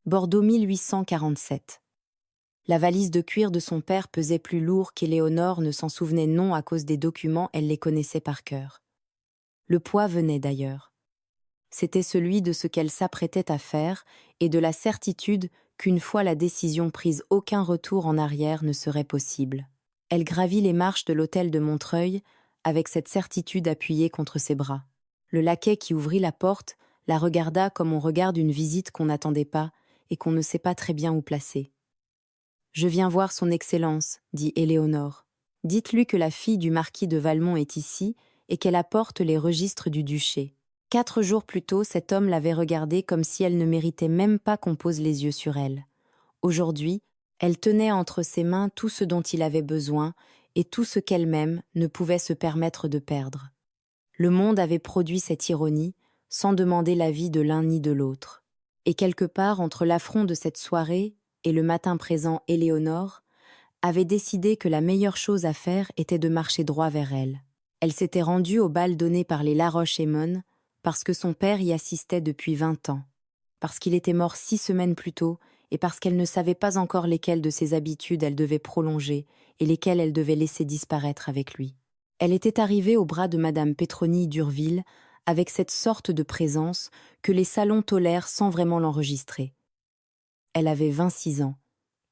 Bordeaux 1847. La valise de cuir de son père pesait plus lourd qu'Éléonore ne s'en souvenait non à cause des documents, elle les connaissait par cœur. Le poids venait d'ailleurs. C'était celui de ce qu'elle s'apprêtait à faire et de la certitude qu'une fois la décision prise, aucun retour en arrière ne serait possible. Elle gravit les marches de l'hôtel de Montreuil avec cette certitude appuyée contre ses bras. Le laquais qui ouvrit la porte la regarda comme on regarde une visite qu'on n'attendait pas et qu'on ne sait pas très bien où placer. « Je viens voir son Excellence, dit Éléonore. Dites-lui que la fille du marquis de Valmont est ici et qu'elle apporte les registres du duché. » 4 jours plus tôt, cet homme l'avait regardée comme si elle ne méritait même pas qu'on pose les yeux sur elle. Aujourd'hui, elle tenait entre ses mains tout ce dont il avait besoin et tout ce qu'elle-même ne pouvait se permettre de perdre. Le monde avait produit cette ironie, sans demander l'avis de l'un ni de l'autre. Et quelque part entre l'affront de cette soirée et le matin présent, Éléonore avait décidé que la meilleure chose à faire était de marcher droit vers elle. Elle s'était rendue au bal donné par les Laroche-Aymon parce que son père y assistait depuis 20 ans, parce qu'il était mort 6 semaines plus tôt et parce qu'elle ne savait pas encore lesquelles de ses habitudes elle devait prolonger et lesquelles elle devait laisser disparaître avec lui. Elle était arrivée au bras de Madame Pétronille d'Urville avec cette sorte de présence que les salons tolèrent sans vraiment l'enregistrer. Elle avait 26 ans.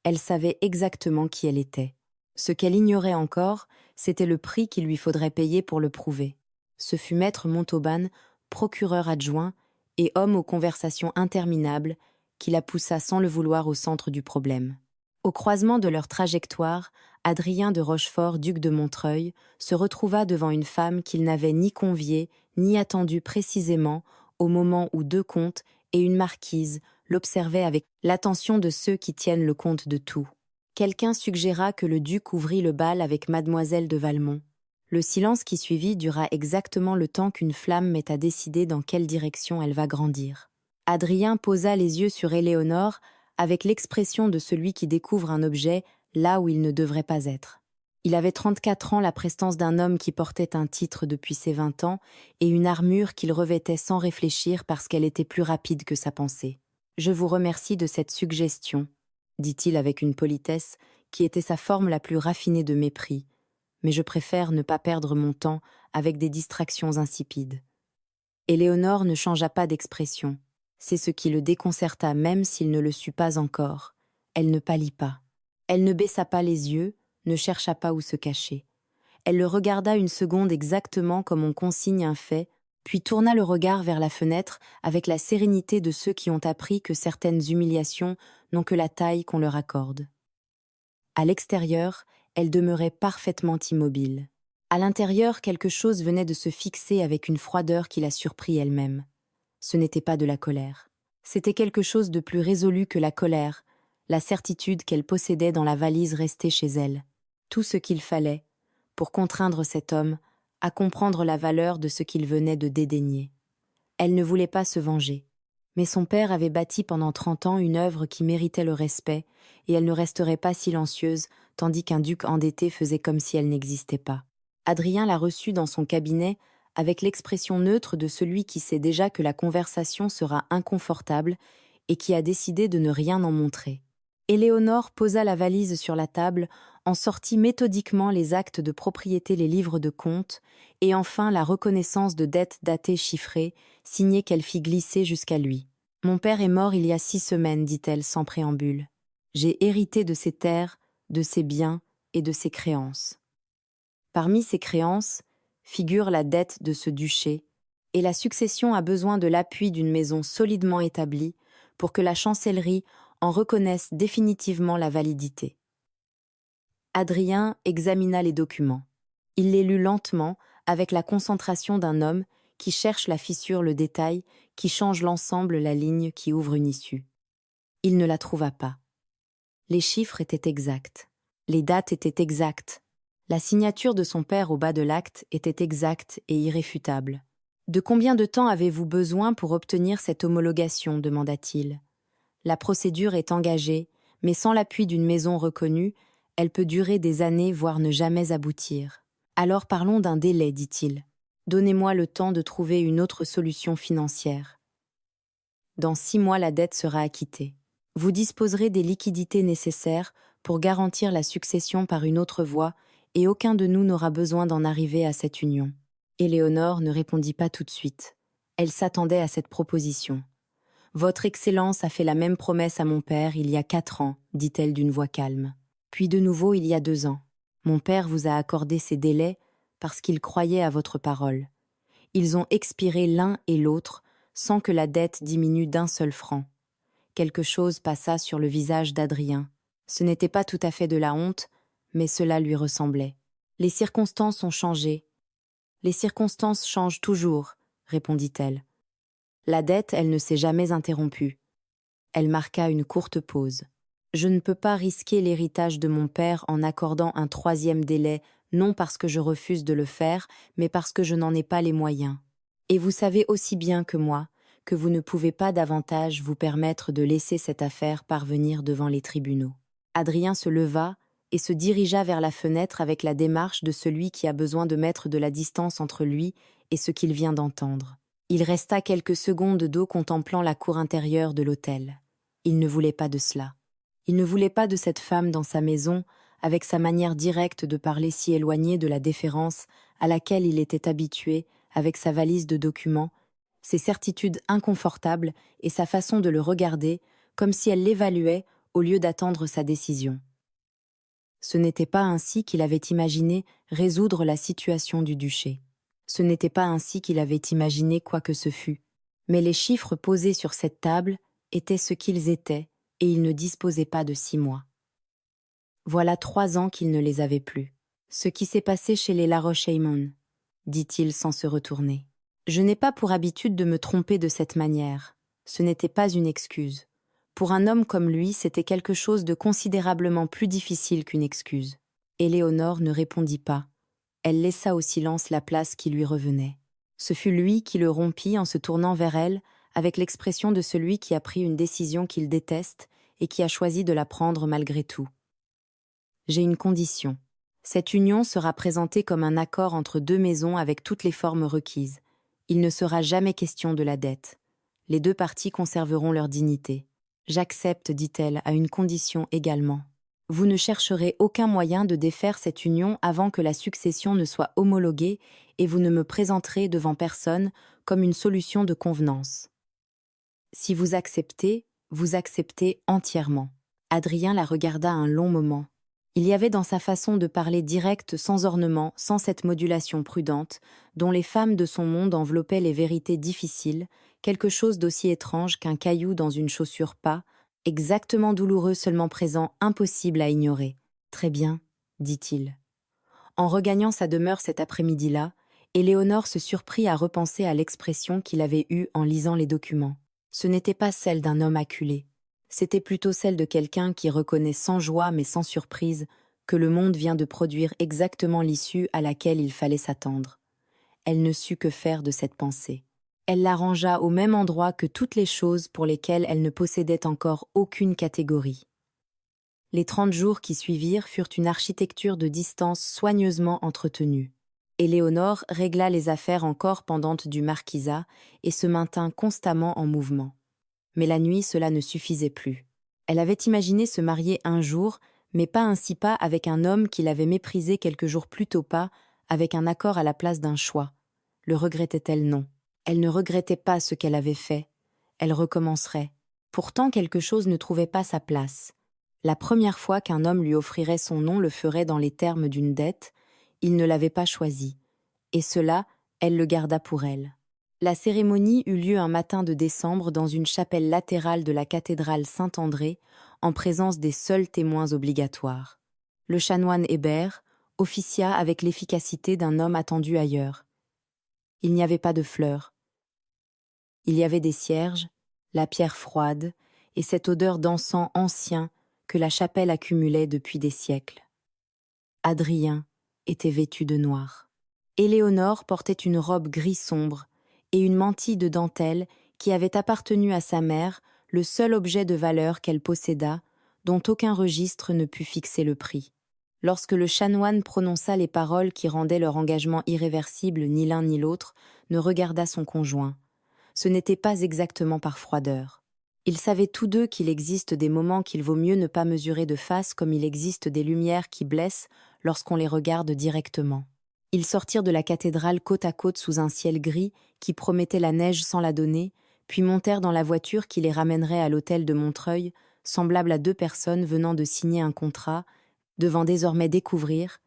Elle savait exactement qui elle était. Ce qu'elle ignorait encore, c'était le prix qu'il lui faudrait payer pour le prouver. Ce fut maître Montauban, procureur adjoint et homme aux conversations interminables, qui la poussa sans le vouloir au centre du problème. Au croisement de leur trajectoire, Adrien de Rochefort, duc de Montreuil, se retrouva devant une femme qu'il n'avait ni conviée, ni attendue précisément au moment où 2 comtes et une marquise l'observaient avec l'attention de ceux qui tiennent le compte de tout. Quelqu'un suggéra que le duc ouvrît le bal avec mademoiselle de Valmont. Le silence qui suivit dura exactement le temps qu'une flamme met à décider dans quelle direction elle va grandir. Adrien posa les yeux sur Éléonore avec l'expression de celui qui découvre un objet là où il ne devrait pas être. Il avait 34 ans, la prestance d'un homme qui portait un titre depuis ses 20 ans et une armure qu'il revêtait sans réfléchir parce qu'elle était plus rapide que sa pensée. « Je vous remercie de cette suggestion », dit-il avec une politesse qui était sa forme la plus raffinée de mépris, mais je préfère ne pas perdre mon temps avec des distractions insipides. Éléonore ne changea pas d'expression. C'est ce qui le déconcerta même s'il ne le sut pas encore. Elle ne pâlit pas. Elle ne baissa pas les yeux, ne chercha pas où se cacher. Elle le regarda une seconde exactement comme on consigne un fait, puis tourna le regard vers la fenêtre avec la sérénité de ceux qui ont appris que certaines humiliations n'ont que la taille qu'on leur accorde. À l'extérieur, elle demeurait parfaitement immobile. À l'intérieur, quelque chose venait de se fixer avec une froideur qui la surprit elle-même. Ce n'était pas de la colère. C'était quelque chose de plus résolu que la colère, la certitude qu'elle possédait dans la valise restée chez elle. Tout ce qu'il fallait pour contraindre cet homme à comprendre la valeur de ce qu'il venait de dédaigner. Elle ne voulait pas se venger. Mais son père avait bâti pendant 30 ans une œuvre qui méritait le respect, et elle ne resterait pas silencieuse, tandis qu'un duc endetté faisait comme si elle n'existait pas. Adrien la reçut dans son cabinet avec l'expression neutre de celui qui sait déjà que la conversation sera inconfortable et qui a décidé de ne rien en montrer. Éléonore posa la valise sur la table, en sortit méthodiquement les actes de propriété, les livres de compte, et enfin la reconnaissance de dettes datées chiffrées, signée qu'elle fit glisser jusqu'à lui. « Mon père est mort il y a 6 semaines, dit-elle sans préambule. J'ai hérité de ses terres, de ses biens et de ses créances. Parmi ces créances figure la dette de ce duché, et la succession a besoin de l'appui d'une maison solidement établie pour que la chancellerie en reconnaisse définitivement la validité. » Adrien examina les documents. Il les lut lentement, avec la concentration d'un homme qui cherche la fissure, le détail, qui change l'ensemble, la ligne qui ouvre une issue. Il ne la trouva pas. Les chiffres étaient exacts. Les dates étaient exactes. La signature de son père au bas de l'acte était exacte et irréfutable. « De combien de temps avez-vous besoin pour obtenir cette homologation » demanda-t-il. « La procédure est engagée, mais sans l'appui d'une maison reconnue, elle peut durer des années, voire ne jamais aboutir. Alors parlons d'un délai, dit-il. Donnez-moi le temps de trouver une autre solution financière. Dans 6 mois, la dette sera acquittée. Vous disposerez des liquidités nécessaires pour garantir la succession par une autre voie, et aucun de nous n'aura besoin d'en arriver à cette union. Éléonore ne répondit pas tout de suite. Elle s'attendait à cette proposition. Votre Excellence a fait la même promesse à mon père il y a 4 ans, dit-elle d'une voix calme. Puis de nouveau il y a 2 ans. Mon père vous a accordé ces délais parce qu'il croyait à votre parole. Ils ont expiré l'un et l'autre sans que la dette diminue d'un seul franc. Quelque chose passa sur le visage d'Adrien. Ce n'était pas tout à fait de la honte, mais cela lui ressemblait. Les circonstances ont changé. Les circonstances changent toujours, répondit-elle. La dette, elle ne s'est jamais interrompue. Elle marqua une courte pause. Je ne peux pas risquer l'héritage de mon père en accordant un 3e délai, non parce que je refuse de le faire, mais parce que je n'en ai pas les moyens. Et vous savez aussi bien que moi que vous ne pouvez pas davantage vous permettre de laisser cette affaire parvenir devant les tribunaux. Adrien se leva et se dirigea vers la fenêtre avec la démarche de celui qui a besoin de mettre de la distance entre lui et ce qu'il vient d'entendre. Il resta quelques secondes de dos contemplant la cour intérieure de l'hôtel. Il ne voulait pas de cela. Il ne voulait pas de cette femme dans sa maison, avec sa manière directe de parler si éloignée de la déférence à laquelle il était habitué, avec sa valise de documents, ses certitudes inconfortables et sa façon de le regarder, comme si elle l'évaluait au lieu d'attendre sa décision. Ce n'était pas ainsi qu'il avait imaginé résoudre la situation du duché. Ce n'était pas ainsi qu'il avait imaginé quoi que ce fût. Mais les chiffres posés sur cette table étaient ce qu'ils étaient, et il ne disposait pas de 6 mois. Voilà 3 ans qu'il ne les avait plus. Ce qui s'est passé chez les Laroche-Aymon, dit-il sans se retourner. Je n'ai pas pour habitude de me tromper de cette manière. Ce n'était pas une excuse. Pour un homme comme lui, c'était quelque chose de considérablement plus difficile qu'une excuse. Éléonore ne répondit pas. Elle laissa au silence la place qui lui revenait. Ce fut lui qui le rompit en se tournant vers elle, avec l'expression de celui qui a pris une décision qu'il déteste et qui a choisi de la prendre malgré tout. J'ai une condition. Cette union sera présentée comme un accord entre 2 maisons avec toutes les formes requises. Il ne sera jamais question de la dette. Les 2 parties conserveront leur dignité. J'accepte, dit-elle, à une condition également. Vous ne chercherez aucun moyen de défaire cette union avant que la succession ne soit homologuée et vous ne me présenterez devant personne comme une solution de convenance. Si vous acceptez entièrement. Adrien la regarda un long moment. Il y avait dans sa façon de parler directe, sans ornement, sans cette modulation prudente, dont les femmes de son monde enveloppaient les vérités difficiles, quelque chose d'aussi étrange qu'un caillou dans une chaussure pas, exactement douloureux seulement présent, impossible à ignorer. Très bien, dit-il. En regagnant sa demeure cet après-midi-là, Éléonore se surprit à repenser à l'expression qu'il avait eue en lisant les documents. Ce n'était pas celle d'un homme acculé. C'était plutôt celle de quelqu'un qui reconnaît sans joie mais sans surprise que le monde vient de produire exactement l'issue à laquelle il fallait s'attendre. Elle ne sut que faire de cette pensée. Elle la rangea au même endroit que toutes les choses pour lesquelles elle ne possédait encore aucune catégorie. Les 30 jours qui suivirent furent une architecture de distance soigneusement entretenue. Éléonore régla les affaires encore pendantes du marquisat et se maintint constamment en mouvement. Mais la nuit, cela ne suffisait plus. Elle avait imaginé se marier un jour, mais pas ainsi pas avec un homme qui l'avait méprisé quelques jours plus tôt pas, avec un accord à la place d'un choix. Le regrettait-elle? Non. Elle ne regrettait pas ce qu'elle avait fait. Elle recommencerait. Pourtant, quelque chose ne trouvait pas sa place. La première fois qu'un homme lui offrirait son nom le ferait dans les termes d'une dette. Il ne l'avait pas choisi. Et cela, elle le garda pour elle. La cérémonie eut lieu un matin de décembre dans une chapelle latérale de la cathédrale Saint-André, en présence des seuls témoins obligatoires. Le chanoine Hébert officia avec l'efficacité d'un homme attendu ailleurs. Il n'y avait pas de fleurs. Il y avait des cierges, la pierre froide et cette odeur d'encens ancien que la chapelle accumulait depuis des siècles. Adrien était vêtu de noir. Éléonore portait une robe gris sombre et une mantille de dentelle qui avait appartenu à sa mère, le seul objet de valeur qu'elle posséda, dont aucun registre ne put fixer le prix. Lorsque le chanoine prononça les paroles qui rendaient leur engagement irréversible, ni l'un ni l'autre ne regarda son conjoint. Ce n'était pas exactement par froideur. Ils savaient tous deux qu'il existe des moments qu'il vaut mieux ne pas mesurer de face, comme il existe des lumières qui blessent lorsqu'on les regarde directement. Ils sortirent de la cathédrale côte à côte sous un ciel gris qui promettait la neige sans la donner, puis montèrent dans la voiture qui les ramènerait à l'hôtel de Montreuil, semblable à deux personnes venant de signer un contrat, devant désormais découvrir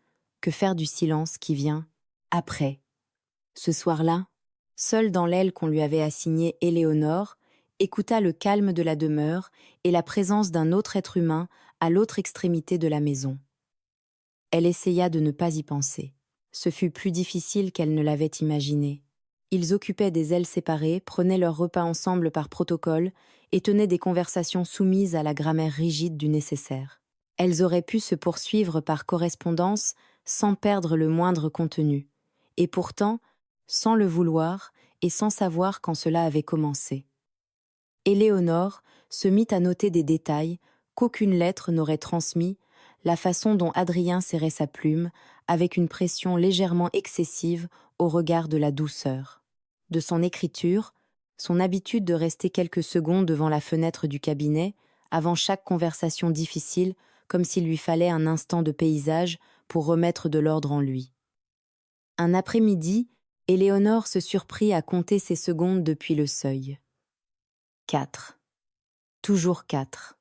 que faire du silence qui vient après. Ce soir-là, seul dans l'aile qu'on lui avait assignée, Éléonore écouta le calme de la demeure et la présence d'un autre être humain à l'autre extrémité de la maison. Elle essaya de ne pas y penser. Ce fut plus difficile qu'elle ne l'avait imaginé. Ils occupaient des ailes séparées, prenaient leur repas ensemble par protocole et tenaient des conversations soumises à la grammaire rigide du nécessaire. Elles auraient pu se poursuivre par correspondance sans perdre le moindre contenu. Et pourtant, sans le vouloir et sans savoir quand cela avait commencé. Éléonore se mit à noter des détails qu'aucune lettre n'aurait transmis, la façon dont Adrien serrait sa plume, avec une pression légèrement excessive au regard de la douceur. De son écriture, son habitude de rester quelques secondes devant la fenêtre du cabinet, avant chaque conversation difficile, comme s'il lui fallait un instant de paysage pour remettre de l'ordre en lui. Un après-midi, Éléonore se surprit à compter ses secondes depuis le seuil. 4. Toujours 4.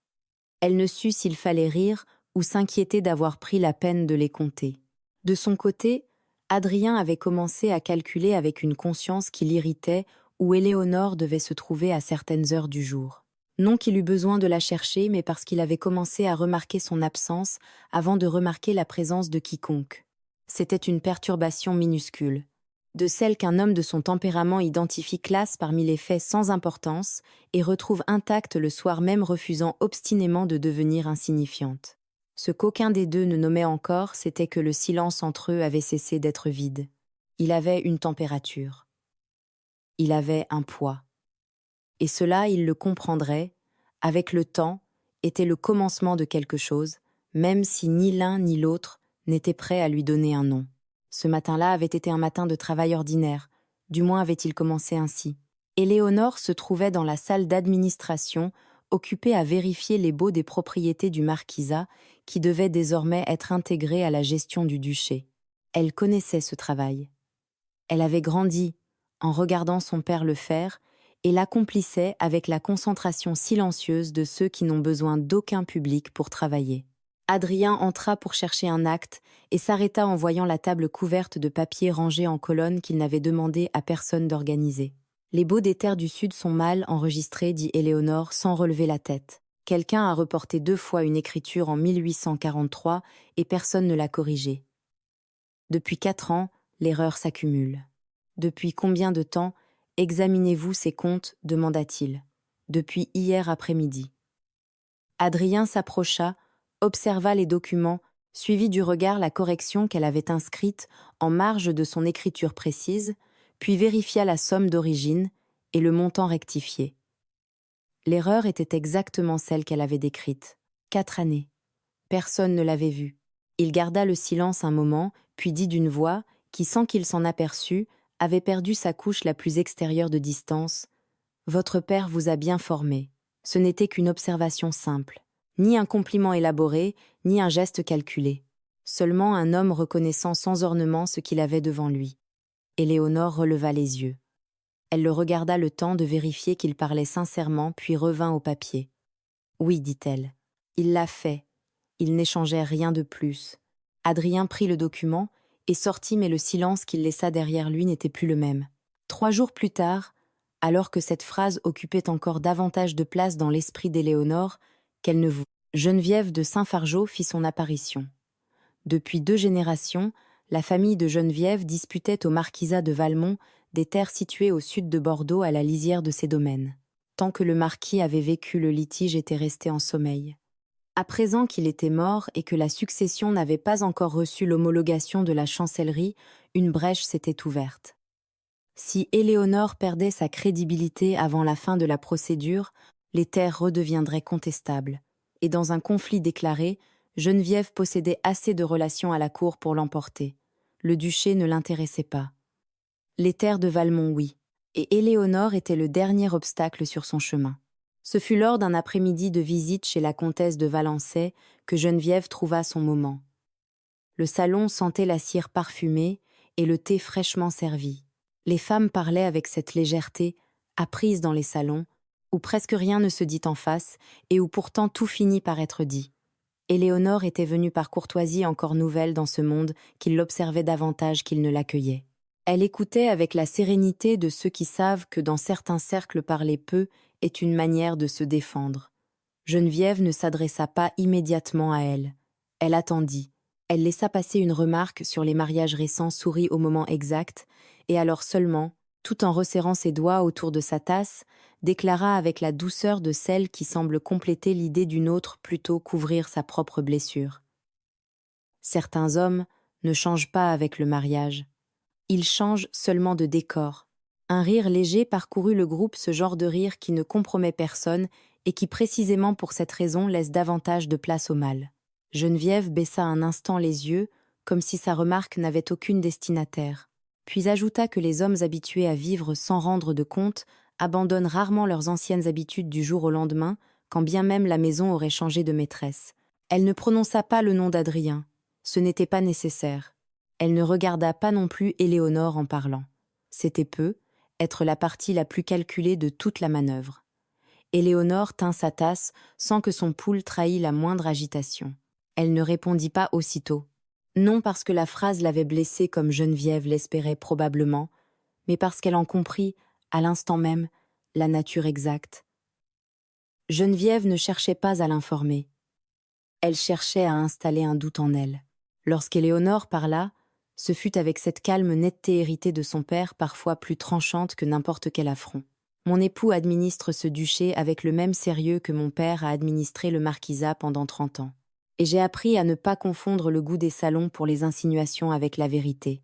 Elle ne sut s'il fallait rire ou s'inquiéter d'avoir pris la peine de les compter. De son côté, Adrien avait commencé à calculer avec une conscience qui l'irritait où Éléonore devait se trouver à certaines heures du jour. Non qu'il eût besoin de la chercher, mais parce qu'il avait commencé à remarquer son absence avant de remarquer la présence de quiconque. C'était une perturbation minuscule, de celle qu'un homme de son tempérament identifie classe parmi les faits sans importance et retrouve intacte le soir même, refusant obstinément de devenir insignifiante. Ce qu'aucun des deux ne nommait encore, c'était que le silence entre eux avait cessé d'être vide. Il avait une température. Il avait un poids. Et cela, il le comprendrait, avec le temps, était le commencement de quelque chose, même si ni l'un ni l'autre n'était prêt à lui donner un nom. Ce matin-là avait été un matin de travail ordinaire, du moins avait-il commencé ainsi. Éléonore se trouvait dans la salle d'administration, occupée à vérifier les baux des propriétés du marquisat, qui devaient désormais être intégrés à la gestion du duché. Elle connaissait ce travail. Elle avait grandi en regardant son père le faire et l'accomplissait avec la concentration silencieuse de ceux qui n'ont besoin d'aucun public pour travailler. Adrien entra pour chercher un acte et s'arrêta en voyant la table couverte de papiers rangés en colonnes qu'il n'avait demandé à personne d'organiser. Les baux des terres du Sud sont mal enregistrés, dit Éléonore sans relever la tête. Quelqu'un a reporté 2 fois une écriture en 1843 et personne ne l'a corrigée. Depuis 4 ans, l'erreur s'accumule. Depuis combien de temps examinez-vous ces comptes, demanda-t-il. Depuis hier après-midi. Adrien s'approcha, observa les documents, suivit du regard la correction qu'elle avait inscrite en marge de son écriture précise, puis vérifia la somme d'origine et le montant rectifié. L'erreur était exactement celle qu'elle avait décrite. 4 années. Personne ne l'avait vue. Il garda le silence un moment, puis dit d'une voix qui, sans qu'il s'en aperçût, avait perdu sa couche la plus extérieure de distance. « Votre père vous a bien formé. Ce n'était qu'une observation simple. Ni un compliment élaboré, ni un geste calculé. Seulement un homme reconnaissant sans ornement ce qu'il avait devant lui. » Éléonore releva les yeux. Elle le regarda le temps de vérifier qu'il parlait sincèrement, puis revint au papier. « Oui, dit-elle. Il l'a fait. Il n'échangeait rien de plus. » Adrien prit le document et sortit, mais le silence qu'il laissa derrière lui n'était plus le même. 3 jours plus tard, alors que cette phrase occupait encore davantage de place dans l'esprit d'Éléonore qu'elle ne voulait, Geneviève de Saint-Fargeau fit son apparition. Depuis 2 générations, la famille de Geneviève disputait au marquisat de Valmont des terres situées au sud de Bordeaux à la lisière de ses domaines. Tant que le marquis avait vécu, le litige était resté en sommeil. À présent qu'il était mort et que la succession n'avait pas encore reçu l'homologation de la chancellerie, une brèche s'était ouverte. Si Éléonore perdait sa crédibilité avant la fin de la procédure, les terres redeviendraient contestables. Et dans un conflit déclaré, Geneviève possédait assez de relations à la cour pour l'emporter. Le duché ne l'intéressait pas. Les terres de Valmont, oui, et Éléonore était le dernier obstacle sur son chemin. Ce fut lors d'un après-midi de visite chez la comtesse de Valençay que Geneviève trouva son moment. Le salon sentait la cire parfumée et le thé fraîchement servi. Les femmes parlaient avec cette légèreté, apprise dans les salons, où presque rien ne se dit en face et où pourtant tout finit par être dit. Éléonore était venue par courtoisie encore nouvelle dans ce monde qui l'observait davantage qu'il ne l'accueillait. Elle écoutait avec la sérénité de ceux qui savent que dans certains cercles parler peu est une manière de se défendre. Geneviève ne s'adressa pas immédiatement à elle. Elle attendit. Elle laissa passer une remarque sur les mariages récents, sourit au moment exact, et alors seulement, tout en resserrant ses doigts autour de sa tasse, déclara avec la douceur de celle qui semble compléter l'idée d'une autre plutôt qu'ouvrir sa propre blessure. Certains hommes ne changent pas avec le mariage. Ils changent seulement de décor. Un rire léger parcourut le groupe, ce genre de rire qui ne compromet personne et qui précisément pour cette raison laisse davantage de place au mal. Geneviève baissa un instant les yeux, comme si sa remarque n'avait aucune destinataire, puis ajouta que les hommes habitués à vivre sans rendre de compte abandonnent rarement leurs anciennes habitudes du jour au lendemain, quand bien même la maison aurait changé de maîtresse. Elle ne prononça pas le nom d'Adrien. Ce n'était pas nécessaire. Elle ne regarda pas non plus Éléonore en parlant. C'était peu, être la partie la plus calculée de toute la manœuvre. Éléonore tint sa tasse sans que son pouls trahît la moindre agitation. Elle ne répondit pas aussitôt. Non parce que la phrase l'avait blessée comme Geneviève l'espérait probablement, mais parce qu'elle en comprit, à l'instant même, la nature exacte. Geneviève ne cherchait pas à l'informer. Elle cherchait à installer un doute en elle. Lorsqu'Éléonore parla, ce fut avec cette calme netteté héritée de son père, parfois plus tranchante que n'importe quel affront. Mon époux administre ce duché avec le même sérieux que mon père a administré le marquisat pendant 30 ans. Et j'ai appris à ne pas confondre le goût des salons pour les insinuations avec la vérité.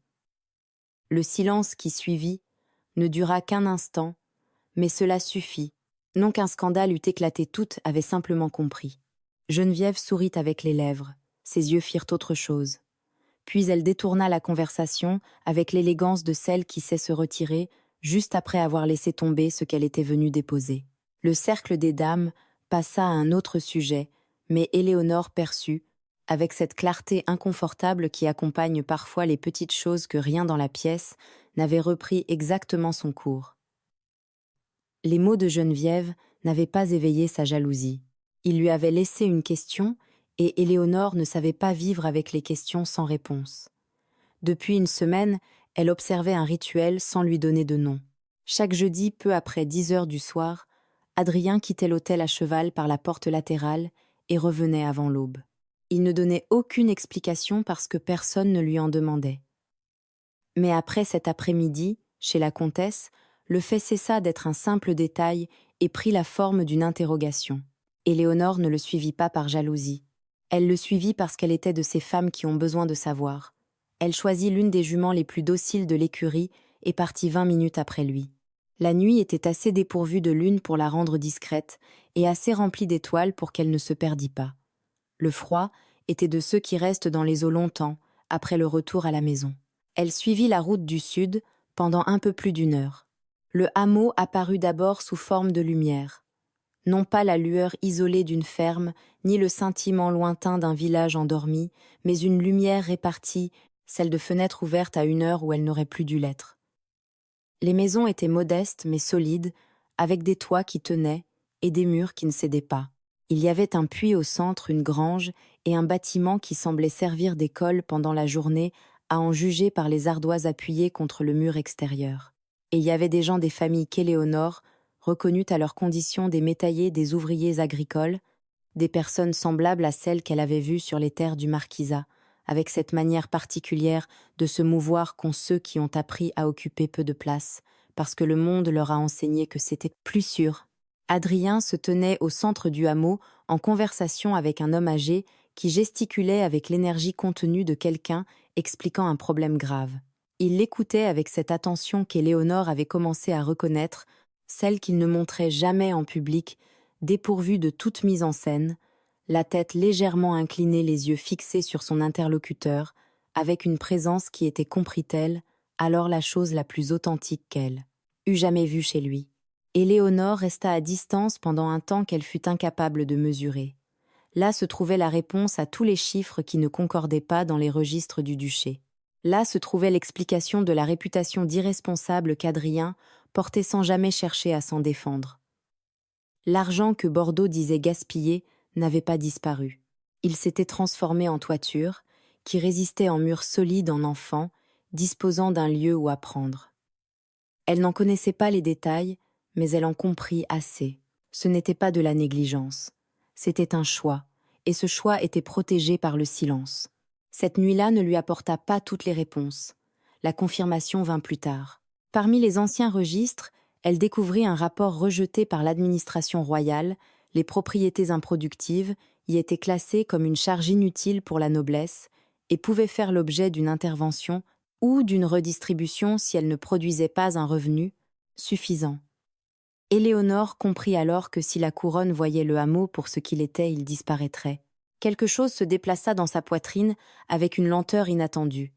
Le silence qui suivit ne dura qu'un instant, mais cela suffit. Non qu'un scandale eût éclaté, toutes avaient simplement compris. Geneviève sourit avec les lèvres, ses yeux firent autre chose. Puis elle détourna la conversation avec l'élégance de celle qui sait se retirer, juste après avoir laissé tomber ce qu'elle était venue déposer. Le cercle des dames passa à un autre sujet, mais Éléonore perçut, avec cette clarté inconfortable qui accompagne parfois les petites choses que rien dans la pièce n'avait repris exactement son cours. Les mots de Geneviève n'avaient pas éveillé sa jalousie. Ils lui avaient laissé une question, et Éléonore ne savait pas vivre avec les questions sans réponse. Depuis une semaine, elle observait un rituel sans lui donner de nom. Chaque jeudi, peu après 10 heures du soir, Adrien quittait l'hôtel à cheval par la porte latérale et revenait avant l'aube. Il ne donnait aucune explication parce que personne ne lui en demandait. Mais après cet après-midi, chez la comtesse, le fait cessa d'être un simple détail et prit la forme d'une interrogation. Éléonore ne le suivit pas par jalousie. Elle le suivit parce qu'elle était de ces femmes qui ont besoin de savoir. Elle choisit l'une des juments les plus dociles de l'écurie et partit 20 minutes après lui. La nuit était assez dépourvue de lune pour la rendre discrète et assez remplie d'étoiles pour qu'elle ne se perdît pas. Le froid était de ceux qui restent dans les eaux longtemps, après le retour à la maison. Elle suivit la route du sud pendant un peu plus d'une heure. Le hameau apparut d'abord sous forme de lumière. Non pas la lueur isolée d'une ferme, ni le scintillement lointain d'un village endormi, mais une lumière répartie, celle de fenêtres ouvertes à une heure où elle n'aurait plus dû l'être. Les maisons étaient modestes mais solides, avec des toits qui tenaient et des murs qui ne cédaient pas. Il y avait un puits au centre, une grange et un bâtiment qui semblait servir d'école pendant la journée, à en juger par les ardoises appuyées contre le mur extérieur. Et il y avait des gens des familles qu'Éléonore reconnut à leurs conditions des métayers, des ouvriers agricoles, des personnes semblables à celles qu'elle avait vues sur les terres du marquisat, avec cette manière particulière de se mouvoir qu'ont ceux qui ont appris à occuper peu de place, parce que le monde leur a enseigné que c'était plus sûr. Adrien se tenait au centre du hameau en conversation avec un homme âgé qui gesticulait avec l'énergie contenue de quelqu'un expliquant un problème grave. Il l'écoutait avec cette attention qu'Éléonore avait commencé à reconnaître, celle qu'il ne montrait jamais en public, dépourvue de toute mise en scène, la tête légèrement inclinée, les yeux fixés sur son interlocuteur, avec une présence qui était, comprit-elle, alors la chose la plus authentique qu'elle eût jamais vue chez lui. Éléonore resta à distance pendant un temps qu'elle fut incapable de mesurer. Là se trouvait la réponse à tous les chiffres qui ne concordaient pas dans les registres du duché. Là se trouvait l'explication de la réputation d'irresponsable qu'Adrien portait sans jamais chercher à s'en défendre. L'argent que Bordeaux disait gaspiller n'avait pas disparu. Il s'était transformé en toiture, qui résistait en mur solide en enfant, disposant d'un lieu où apprendre. Elle n'en connaissait pas les détails, mais elle en comprit assez. Ce n'était pas de la négligence. C'était un choix, et ce choix était protégé par le silence. Cette nuit-là ne lui apporta pas toutes les réponses. La confirmation vint plus tard. Parmi les anciens registres, elle découvrit un rapport rejeté par l'administration royale. Les propriétés improductives y étaient classées comme une charge inutile pour la noblesse et pouvaient faire l'objet d'une intervention ou d'une redistribution si elles ne produisaient pas un revenu suffisant. Éléonore comprit alors que si la couronne voyait le hameau pour ce qu'il était, il disparaîtrait. Quelque chose se déplaça dans sa poitrine avec une lenteur inattendue.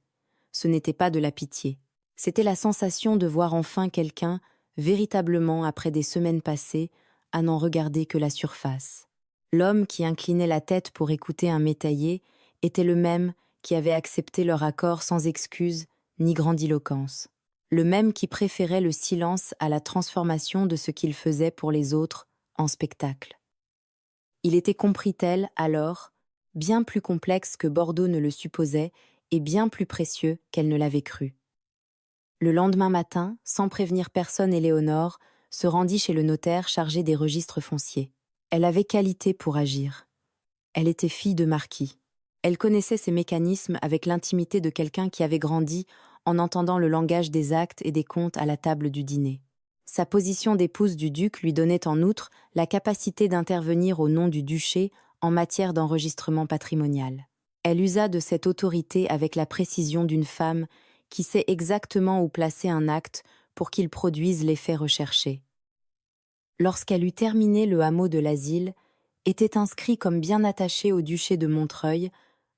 Ce n'était pas de la pitié. C'était la sensation de voir enfin quelqu'un, véritablement après des semaines passées, à n'en regarder que la surface. L'homme qui inclinait la tête pour écouter un métayer était le même qui avait accepté leur accord sans excuse ni grandiloquence. Le même qui préférait le silence à la transformation de ce qu'il faisait pour les autres en spectacle. Il était compris tel, alors, bien plus complexe que Bordeaux ne le supposait et bien plus précieux qu'elle ne l'avait cru. Le lendemain matin, sans prévenir personne, Éléonore se rendit chez le notaire chargé des registres fonciers. Elle avait qualité pour agir. Elle était fille de marquis. Elle connaissait ces mécanismes avec l'intimité de quelqu'un qui avait grandi en entendant le langage des actes et des comptes à la table du dîner. Sa position d'épouse du duc lui donnait en outre la capacité d'intervenir au nom du duché en matière d'enregistrement patrimonial. Elle usa de cette autorité avec la précision d'une femme qui sait exactement où placer un acte pour qu'il produise l'effet recherché. Lorsqu'elle eut terminé le hameau de l'asile, était inscrit comme bien attaché au duché de Montreuil,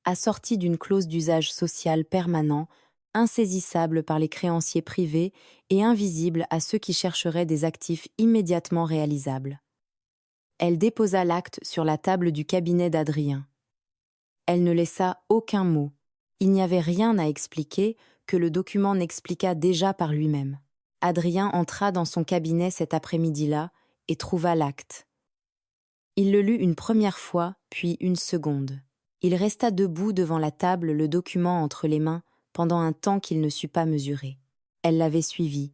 assorti d'une clause d'usage social permanent, insaisissable par les créanciers privés et invisible à ceux qui chercheraient des actifs immédiatement réalisables. Elle déposa l'acte sur la table du cabinet d'Adrien. Elle ne laissa aucun mot. Il n'y avait rien à expliquer que le document n'expliqua déjà par lui-même. Adrien entra dans son cabinet cet après-midi-là et trouva l'acte. Il le lut une première fois, puis une seconde. Il resta debout devant la table, le document entre les mains, pendant un temps qu'il ne sut pas mesurer. Elle l'avait suivi.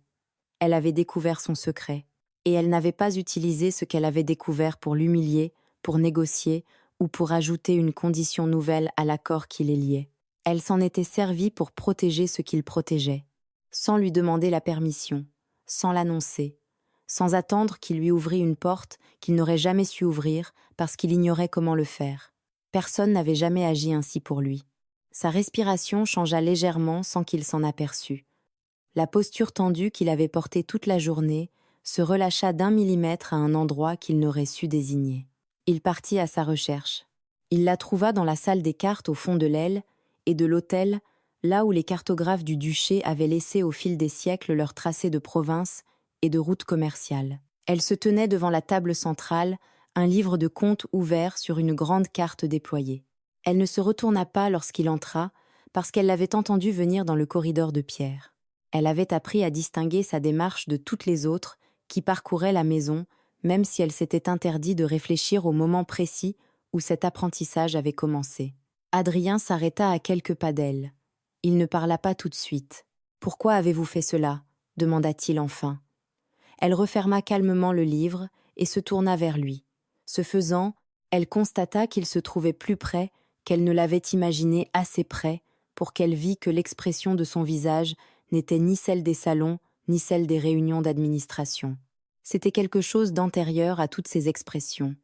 Elle avait découvert son secret. Et elle n'avait pas utilisé ce qu'elle avait découvert pour l'humilier, pour négocier ou pour ajouter une condition nouvelle à l'accord qui les liait. Elle s'en était servie pour protéger ce qu'il protégeait, sans lui demander la permission, sans l'annoncer, sans attendre qu'il lui ouvrît une porte qu'il n'aurait jamais su ouvrir parce qu'il ignorait comment le faire. Personne n'avait jamais agi ainsi pour lui. Sa respiration changea légèrement sans qu'il s'en aperçût. La posture tendue qu'il avait portée toute la journée se relâcha d'1 millimètre à un endroit qu'il n'aurait su désigner. Il partit à sa recherche. Il la trouva dans la salle des cartes au fond de l'aile et de l'hôtel, là où les cartographes du duché avaient laissé au fil des siècles leurs tracés de province et de routes commerciales. Elle se tenait devant la table centrale, un livre de comptes ouvert sur une grande carte déployée. Elle ne se retourna pas lorsqu'il entra, parce qu'elle l'avait entendu venir dans le corridor de pierre. Elle avait appris à distinguer sa démarche de toutes les autres qui parcouraient la maison, même si elle s'était interdit de réfléchir au moment précis où cet apprentissage avait commencé. Adrien s'arrêta à quelques pas d'elle. Il ne parla pas tout de suite. « Pourquoi avez-vous fait cela ?» demanda-t-il enfin. Elle referma calmement le livre et se tourna vers lui. Ce faisant, elle constata qu'il se trouvait plus près, qu'elle ne l'avait imaginé assez près, pour qu'elle vît que l'expression de son visage n'était ni celle des salons, ni celle des réunions d'administration. C'était quelque chose d'antérieur à toutes ces expressions,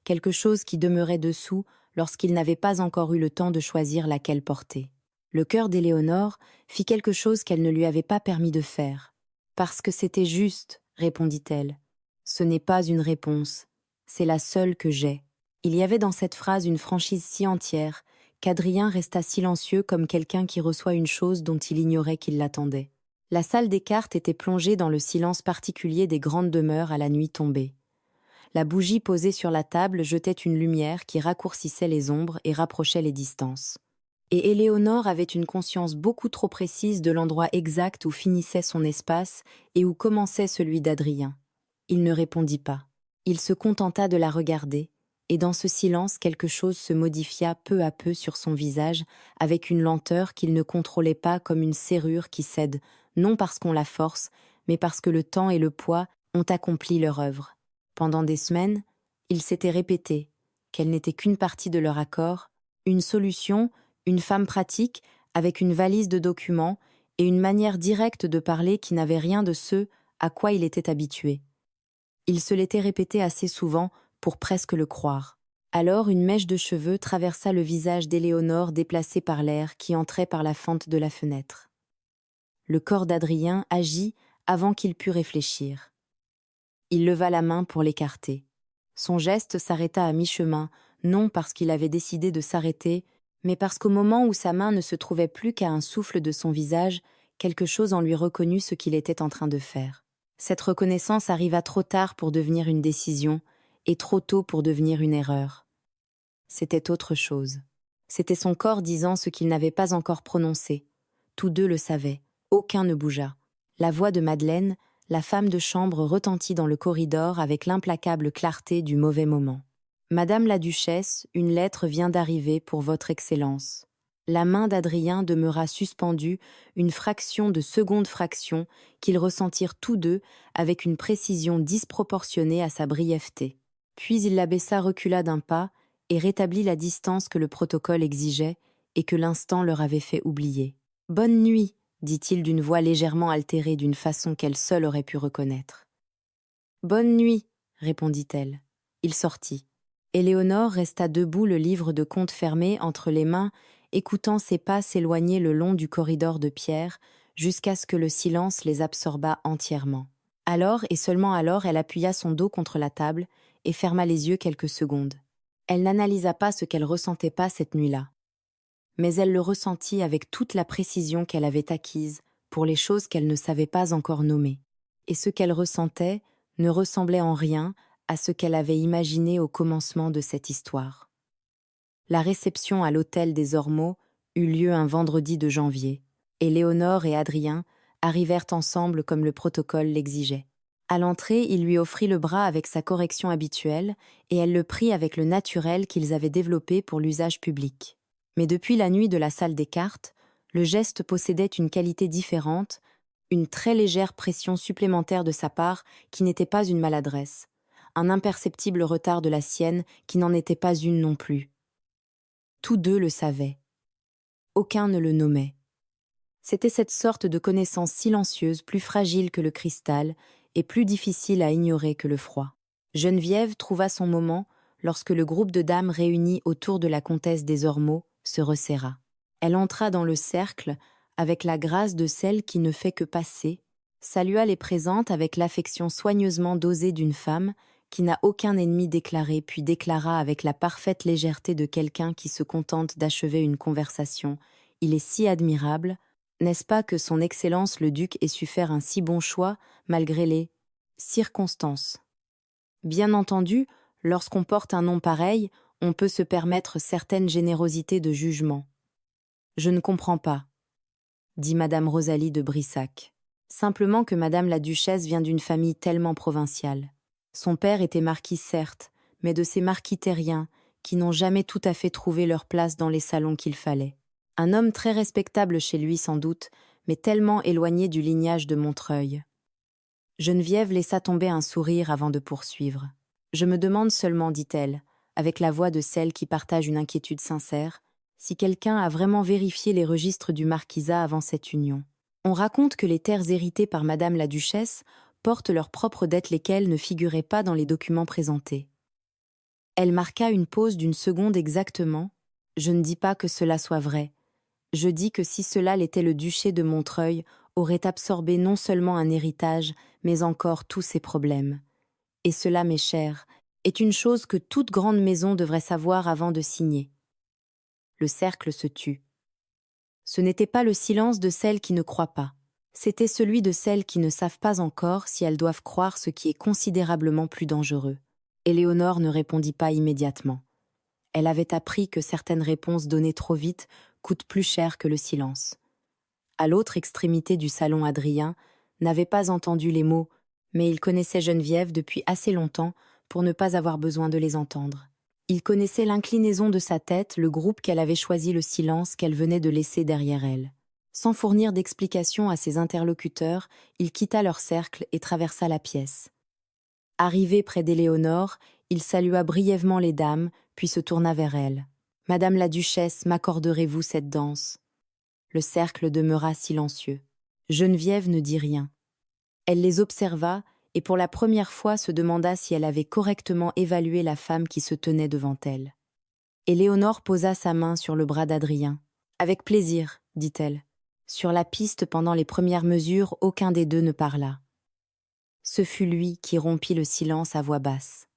quelque chose qui demeurait dessous lorsqu'il n'avait pas encore eu le temps de choisir laquelle porter. Le cœur d'Éléonore fit quelque chose qu'elle ne lui avait pas permis de faire. « Parce que c'était juste », répondit-elle. « Ce n'est pas une réponse, c'est la seule que j'ai. » Il y avait dans cette phrase une franchise si entière qu'Adrien resta silencieux comme quelqu'un qui reçoit une chose dont il ignorait qu'il l'attendait. La salle des cartes était plongée dans le silence particulier des grandes demeures à la nuit tombée. La bougie posée sur la table jetait une lumière qui raccourcissait les ombres et rapprochait les distances. Et Éléonore avait une conscience beaucoup trop précise de l'endroit exact où finissait son espace et où commençait celui d'Adrien. Il ne répondit pas. Il se contenta de la regarder, et dans ce silence quelque chose se modifia peu à peu sur son visage avec une lenteur qu'il ne contrôlait pas, comme une serrure qui cède, non parce qu'on la force, mais parce que le temps et le poids ont accompli leur œuvre. Pendant des semaines, il s'était répété qu'elle n'était qu'une partie de leur accord, une solution, une femme pratique, avec une valise de documents et une manière directe de parler qui n'avait rien de ce à quoi il était habitué. Il se l'était répété assez souvent pour presque le croire. Alors une mèche de cheveux traversa le visage d'Éléonore déplacé par l'air qui entrait par la fente de la fenêtre. Le corps d'Adrien agit avant qu'il pût réfléchir. Il leva la main pour l'écarter. Son geste s'arrêta à mi-chemin, non parce qu'il avait décidé de s'arrêter, mais parce qu'au moment où sa main ne se trouvait plus qu'à un souffle de son visage, quelque chose en lui reconnut ce qu'il était en train de faire. Cette reconnaissance arriva trop tard pour devenir une décision, et trop tôt pour devenir une erreur. C'était autre chose. C'était son corps disant ce qu'il n'avait pas encore prononcé. Tous deux le savaient. Aucun ne bougea. La voix de Madeleine, la femme de chambre, retentit dans le corridor avec l'implacable clarté du mauvais moment. « Madame la Duchesse, une lettre vient d'arriver pour votre Excellence. » La main d'Adrien demeura suspendue une fraction de seconde fraction qu'ils ressentirent tous deux avec une précision disproportionnée à sa brièveté. Puis il l'abaissa, recula d'un pas et rétablit la distance que le protocole exigeait et que l'instant leur avait fait oublier. « Bonne nuit !» dit-il d'une voix légèrement altérée d'une façon qu'elle seule aurait pu reconnaître. « Bonne nuit !» répondit-elle. Il sortit. Éléonore resta debout, le livre de comptes fermé entre les mains, écoutant ses pas s'éloigner le long du corridor de pierre, jusqu'à ce que le silence les absorbât entièrement. Alors, et seulement alors, elle appuya son dos contre la table et ferma les yeux quelques secondes. Elle n'analysa pas ce qu'elle ressentait pas cette nuit-là. Mais elle le ressentit avec toute la précision qu'elle avait acquise pour les choses qu'elle ne savait pas encore nommer. Et ce qu'elle ressentait ne ressemblait en rien à ce qu'elle avait imaginé au commencement de cette histoire. La réception à l'hôtel des Ormeaux eut lieu un vendredi de janvier, et Léonore et Adrien arrivèrent ensemble comme le protocole l'exigeait. À l'entrée, il lui offrit le bras avec sa correction habituelle, et elle le prit avec le naturel qu'ils avaient développé pour l'usage public. Mais depuis la nuit de la salle des cartes, le geste possédait une qualité différente, une très légère pression supplémentaire de sa part qui n'était pas une maladresse, un imperceptible retard de la sienne qui n'en était pas une non plus. Tous deux le savaient. Aucun ne le nommait. C'était cette sorte de connaissance silencieuse, plus fragile que le cristal et plus difficile à ignorer que le froid. Geneviève trouva son moment lorsque le groupe de dames réunies autour de la comtesse des Ormeaux se resserra. Elle entra dans le cercle avec la grâce de celle qui ne fait que passer, salua les présentes avec l'affection soigneusement dosée d'une femme qui n'a aucun ennemi déclaré, puis déclara avec la parfaite légèreté de quelqu'un qui se contente d'achever une conversation. « Il est si admirable, n'est-ce pas que son Excellence le Duc ait su faire un si bon choix, malgré les circonstances. Bien entendu, lorsqu'on porte un nom pareil, on peut se permettre certaines générosités de jugement. »« Je ne comprends pas, » dit Madame Rosalie de Brissac. « Simplement que Madame la Duchesse vient d'une famille tellement provinciale. Son père était marquis certes, mais de ces marquis terriens qui n'ont jamais tout à fait trouvé leur place dans les salons qu'il fallait. Un homme très respectable chez lui sans doute, mais tellement éloigné du lignage de Montreuil. » Geneviève laissa tomber un sourire avant de poursuivre. « Je me demande seulement, dit-elle, avec la voix de celle qui partage une inquiétude sincère, si quelqu'un a vraiment vérifié les registres du marquisat avant cette union. On raconte que les terres héritées par Madame la Duchesse portent leurs propres dettes, lesquelles ne figuraient pas dans les documents présentés. » Elle marqua une pause d'une seconde exactement. « Je ne dis pas que cela soit vrai. Je dis que si cela l'était, le duché de Montreuil aurait absorbé non seulement un héritage, mais encore tous ses problèmes. Et cela, mes chers, est une chose que toute grande maison devrait savoir avant de signer. » Le cercle se tut. Ce n'était pas le silence de celle qui ne croit pas. C'était celui de celles qui ne savent pas encore si elles doivent croire ce qui est considérablement plus dangereux. Éléonore ne répondit pas immédiatement. Elle avait appris que certaines réponses données trop vite coûtent plus cher que le silence. À l'autre extrémité du salon, Adrien n'avait pas entendu les mots, mais il connaissait Geneviève depuis assez longtemps pour ne pas avoir besoin de les entendre. Il connaissait l'inclinaison de sa tête, le groupe qu'elle avait choisi, le silence qu'elle venait de laisser derrière elle. Sans fournir d'explication à ses interlocuteurs, il quitta leur cercle et traversa la pièce. Arrivé près d'Éléonore, il salua brièvement les dames, puis se tourna vers elle. « Madame la duchesse, m'accorderez-vous cette danse ?» Le cercle demeura silencieux. Geneviève ne dit rien. Elle les observa et pour la première fois se demanda si elle avait correctement évalué la femme qui se tenait devant elle. Éléonore posa sa main sur le bras d'Adrien. « Avec plaisir, dit-elle. » Sur la piste, pendant les premières mesures, aucun des deux ne parla. Ce fut lui qui rompit le silence à voix basse.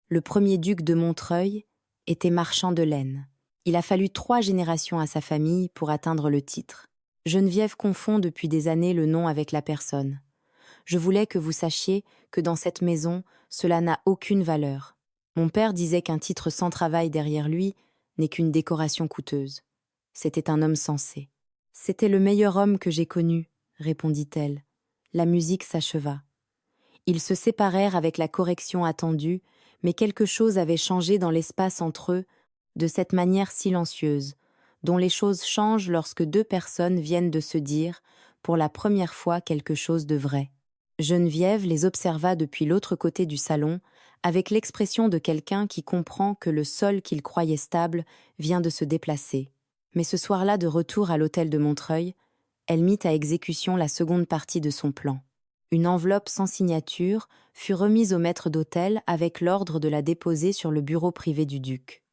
Le premier duc de Montreuil était marchand de laine. Il a fallu 3 générations à sa famille pour atteindre le titre. Geneviève confond depuis des années le nom avec la personne. Je voulais que vous sachiez que dans cette maison, cela n'a aucune valeur. Mon père disait qu'un titre sans travail derrière lui n'est qu'une décoration coûteuse. C'était un homme sensé. C'était le meilleur homme que j'ai connu, répondit-elle. La musique s'acheva. Ils se séparèrent avec la correction attendue, mais quelque chose avait changé dans l'espace entre eux, de cette manière silencieuse, dont les choses changent lorsque 2 personnes viennent de se dire, pour la première fois, quelque chose de vrai. Geneviève les observa depuis l'autre côté du salon, avec l'expression de quelqu'un qui comprend que le sol qu'il croyait stable vient de se déplacer. Mais ce soir-là, de retour à l'hôtel de Montreuil, elle mit à exécution la seconde partie de son plan. Une enveloppe sans signature fut remise au maître d'hôtel avec l'ordre de la déposer sur le bureau privé du duc.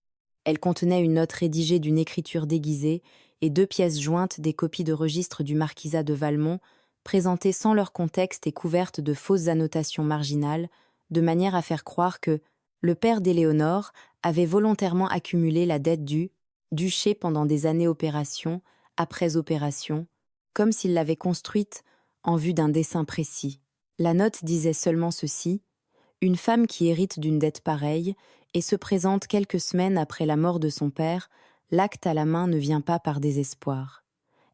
Elle contenait une note rédigée d'une écriture déguisée et 2 pièces jointes des copies de registre du marquisat de Valmont, présentées sans leur contexte et couvertes de fausses annotations marginales, de manière à faire croire que le père d'Éléonore avait volontairement accumulé la dette du duché pendant des années opération après opération, comme s'il l'avait construite en vue d'un dessein précis. La note disait seulement ceci: une femme qui hérite d'une dette pareille et se présente quelques semaines après la mort de son père, l'acte à la main ne vient pas par désespoir.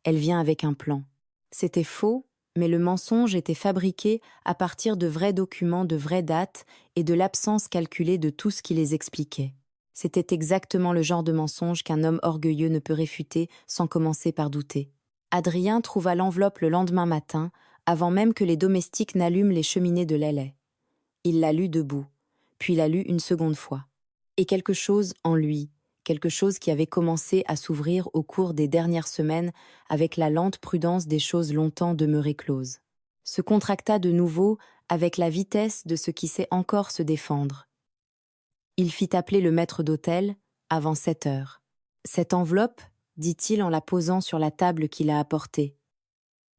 Elle vient avec un plan. C'était faux, mais le mensonge était fabriqué à partir de vrais documents de vraies dates et de l'absence calculée de tout ce qui les expliquait. C'était exactement le genre de mensonge qu'un homme orgueilleux ne peut réfuter sans commencer par douter. Adrien trouva l'enveloppe le lendemain matin, avant même que les domestiques n'allument les cheminées de Lelay. Il la lut debout, puis la lut une seconde fois. Et quelque chose en lui, quelque chose qui avait commencé à s'ouvrir au cours des dernières semaines avec la lente prudence des choses longtemps demeurées closes, se contracta de nouveau avec la vitesse de ce qui sait encore se défendre. Il fit appeler le maître d'hôtel avant 7 heures. « Cette enveloppe » dit-il en la posant sur la table qu'il a apportée.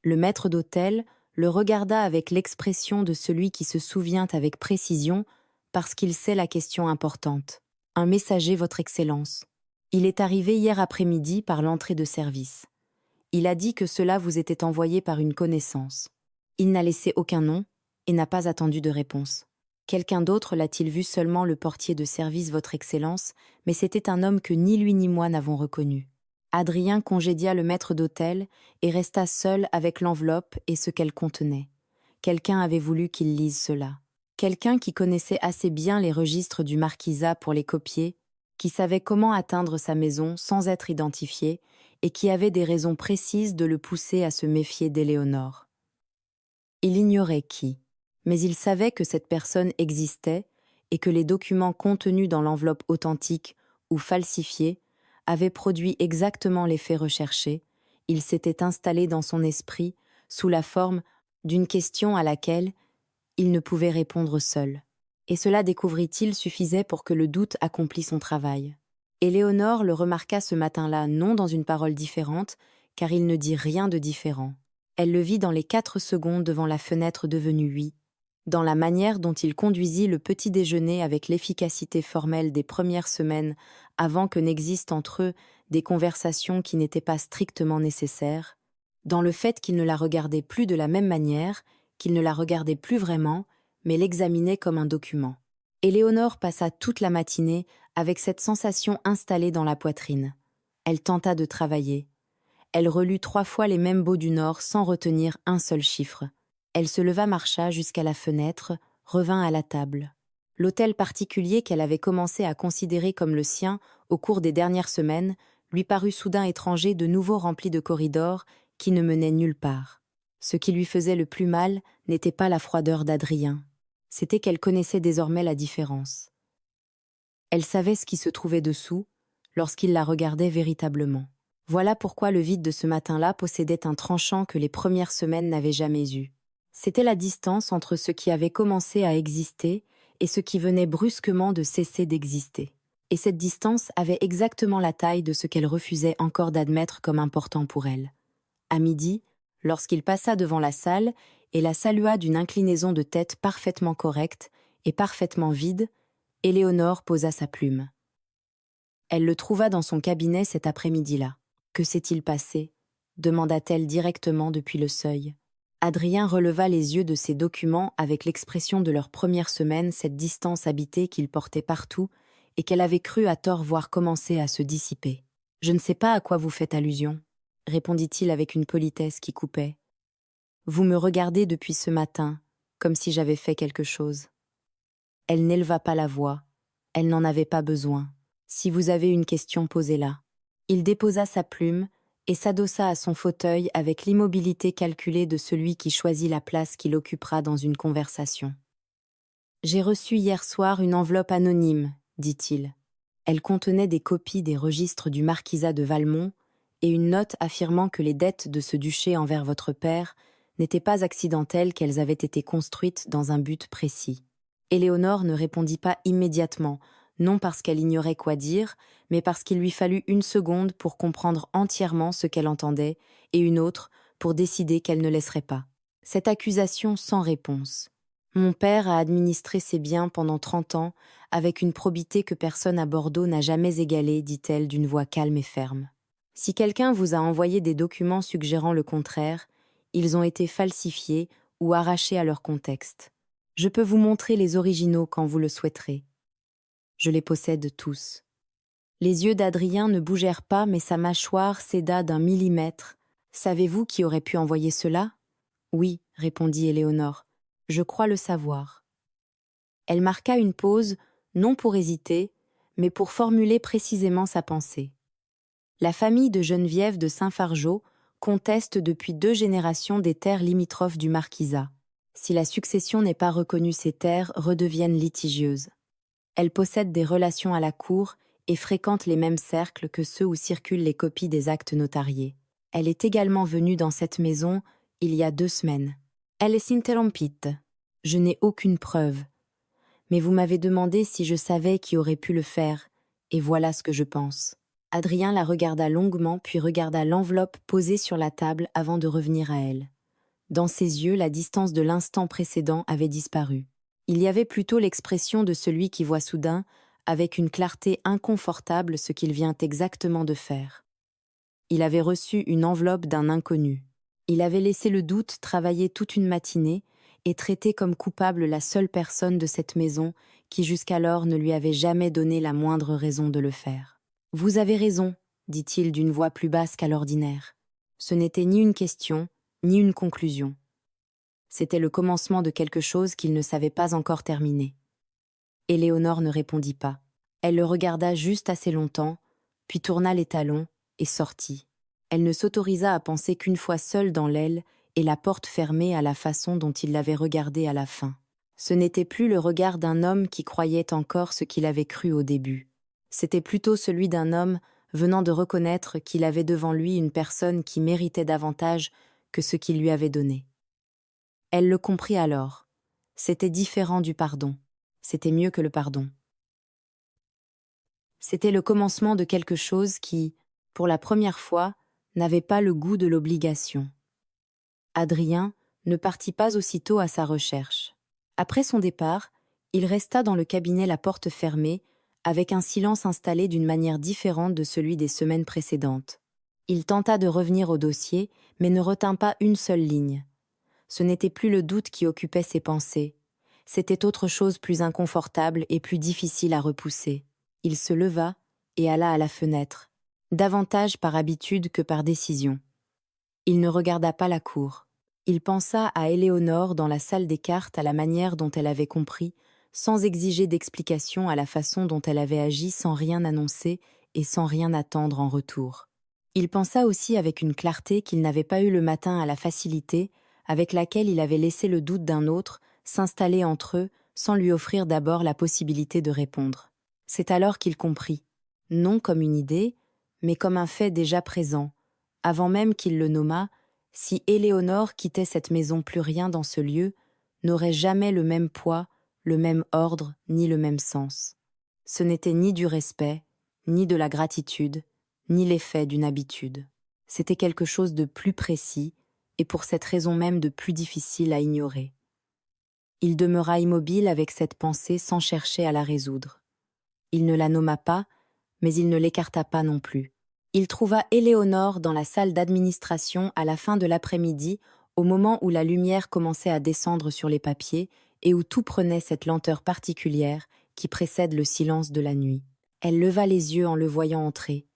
Le maître d'hôtel le regarda avec l'expression de celui qui se souvient avec précision parce qu'il sait la question importante. « Un messager, votre Excellence. Il est arrivé hier après-midi par l'entrée de service. Il a dit que cela vous était envoyé par une connaissance. Il n'a laissé aucun nom et n'a pas attendu de réponse. Quelqu'un d'autre l'a-t-il vu, seulement le portier de service, votre Excellence, mais c'était un homme que ni lui ni moi n'avons reconnu. » Adrien congédia le maître d'hôtel et resta seul avec l'enveloppe et ce qu'elle contenait. Quelqu'un avait voulu qu'il lise cela. Quelqu'un qui connaissait assez bien les registres du marquisat pour les copier, qui savait comment atteindre sa maison sans être identifié et qui avait des raisons précises de le pousser à se méfier d'Éléonore. Il ignorait qui, mais il savait que cette personne existait et que les documents contenus dans l'enveloppe authentique ou falsifiés avait produit exactement l'effet recherché. Il s'était installé dans son esprit sous la forme d'une question à laquelle il ne pouvait répondre seul. Et cela, découvrit-il, suffisait pour que le doute accomplît son travail. Éléonore le remarqua ce matin-là, non dans une parole différente, car il ne dit rien de différent. Elle le vit dans les 4 secondes devant la fenêtre devenue 8, dans la manière dont il conduisit le petit déjeuner avec l'efficacité formelle des premières semaines avant que n'existent entre eux des conversations qui n'étaient pas strictement nécessaires, dans le fait qu'il ne la regardait plus de la même manière, qu'il ne la regardait plus vraiment, mais l'examinait comme un document. Éléonore passa toute la matinée avec cette sensation installée dans la poitrine. Elle tenta de travailler. Elle relut 3 fois les mêmes baux du Nord sans retenir un seul chiffre. Elle se leva, marcha jusqu'à la fenêtre, revint à la table. L'hôtel particulier qu'elle avait commencé à considérer comme le sien au cours des dernières semaines lui parut soudain étranger, de nouveau rempli de corridors qui ne menaient nulle part. Ce qui lui faisait le plus mal n'était pas la froideur d'Adrien, c'était qu'elle connaissait désormais la différence. Elle savait ce qui se trouvait dessous lorsqu'il la regardait véritablement. Voilà pourquoi le vide de ce matin-là possédait un tranchant que les premières semaines n'avaient jamais eu. C'était la distance entre ce qui avait commencé à exister et ce qui venait brusquement de cesser d'exister. Et cette distance avait exactement la taille de ce qu'elle refusait encore d'admettre comme important pour elle. À midi, lorsqu'il passa devant la salle et la salua d'une inclinaison de tête parfaitement correcte et parfaitement vide, Éléonore posa sa plume. Elle le trouva dans son cabinet cet après-midi-là. « Que s'est-il passé » demanda-t-elle directement depuis le seuil. Adrien releva les yeux de ses documents avec l'expression de leur première semaine, cette distance habitée qu'il portait partout et qu'elle avait cru à tort voir commencer à se dissiper. « Je ne sais pas à quoi vous faites allusion, » répondit-il avec une politesse qui coupait. « Vous me regardez depuis ce matin, comme si j'avais fait quelque chose. » Elle n'éleva pas la voix. Elle n'en avait pas besoin. « Si vous avez une question, posez-la. » Il déposa sa plume et s'adossa à son fauteuil avec l'immobilité calculée de celui qui choisit la place qu'il occupera dans une conversation. « J'ai reçu hier soir une enveloppe anonyme, » dit-il. Elle contenait des copies des registres du marquisat de Valmont et une note affirmant que les dettes de ce duché envers votre père n'étaient pas accidentelles, qu'elles avaient été construites dans un but précis. Éléonore ne répondit pas immédiatement, non parce qu'elle ignorait quoi dire, mais parce qu'il lui fallut une seconde pour comprendre entièrement ce qu'elle entendait et une autre pour décider qu'elle ne laisserait pas. Cette accusation sans réponse. Mon père a administré ses biens pendant 30 ans avec une probité que personne à Bordeaux n'a jamais égalée, dit-elle d'une voix calme et ferme. Si quelqu'un vous a envoyé des documents suggérant le contraire, ils ont été falsifiés ou arrachés à leur contexte. Je peux vous montrer les originaux quand vous le souhaiterez. Je les possède tous. Les yeux d'Adrien ne bougèrent pas, mais sa mâchoire céda d'1 millimètre. Savez-vous qui aurait pu envoyer cela ? Oui, répondit Éléonore. Je crois le savoir. Elle marqua une pause, non pour hésiter, mais pour formuler précisément sa pensée. La famille de Geneviève de Saint-Fargeau conteste depuis 2 générations des terres limitrophes du marquisat. Si la succession n'est pas reconnue, ces terres redeviennent litigieuses. Elle possède des relations à la cour et fréquente les mêmes cercles que ceux où circulent les copies des actes notariés. Elle est également venue dans cette maison il y a 2 semaines. Elle est interrompite. Je n'ai aucune preuve. Mais vous m'avez demandé si je savais qui aurait pu le faire, et voilà ce que je pense. Adrien la regarda longuement, puis regarda l'enveloppe posée sur la table avant de revenir à elle. Dans ses yeux, la distance de l'instant précédent avait disparu. Il y avait plutôt l'expression de celui qui voit soudain, avec une clarté inconfortable, ce qu'il vient exactement de faire. Il avait reçu une enveloppe d'un inconnu. Il avait laissé le doute travailler toute une matinée et traité comme coupable la seule personne de cette maison qui jusqu'alors ne lui avait jamais donné la moindre raison de le faire. « Vous avez raison, » dit-il d'une voix plus basse qu'à l'ordinaire. Ce n'était ni une question, ni une conclusion. C'était le commencement de quelque chose qu'il ne savait pas encore terminer. Éléonore ne répondit pas. Elle le regarda juste assez longtemps, puis tourna les talons et sortit. Elle ne s'autorisa à penser qu'une fois seule dans l'aile et la porte fermée à la façon dont il l'avait regardée à la fin. Ce n'était plus le regard d'un homme qui croyait encore ce qu'il avait cru au début. C'était plutôt celui d'un homme venant de reconnaître qu'il avait devant lui une personne qui méritait davantage que ce qu'il lui avait donné. Elle le comprit alors. C'était différent du pardon. C'était mieux que le pardon. C'était le commencement de quelque chose qui, pour la première fois, n'avait pas le goût de l'obligation. Adrien ne partit pas aussitôt à sa recherche. Après son départ, il resta dans le cabinet, la porte fermée, avec un silence installé d'une manière différente de celui des semaines précédentes. Il tenta de revenir au dossier, mais ne retint pas une seule ligne. Ce n'était plus le doute qui occupait ses pensées. C'était autre chose plus inconfortable et plus difficile à repousser. Il se leva et alla à la fenêtre, davantage par habitude que par décision. Il ne regarda pas la cour. Il pensa à Éléonore dans la salle des cartes à la manière dont elle avait compris, sans exiger d'explication à la façon dont elle avait agi sans rien annoncer et sans rien attendre en retour. Il pensa aussi avec une clarté qu'il n'avait pas eu le matin à la facilité, avec laquelle il avait laissé le doute d'un autre s'installer entre eux sans lui offrir d'abord la possibilité de répondre. C'est alors qu'il comprit, non comme une idée, mais comme un fait déjà présent, avant même qu'il le nommât, si Éléonore quittait cette maison plus rien dans ce lieu, n'aurait jamais le même poids, le même ordre, ni le même sens. Ce n'était ni du respect, ni de la gratitude, ni l'effet d'une habitude. C'était quelque chose de plus précis, et pour cette raison même de plus difficile à ignorer. Il demeura immobile avec cette pensée sans chercher à la résoudre. Il ne la nomma pas, mais il ne l'écarta pas non plus. Il trouva Éléonore dans la salle d'administration à la fin de l'après-midi, au moment où la lumière commençait à descendre sur les papiers et où tout prenait cette lenteur particulière qui précède le silence de la nuit. Elle leva les yeux en le voyant entrer.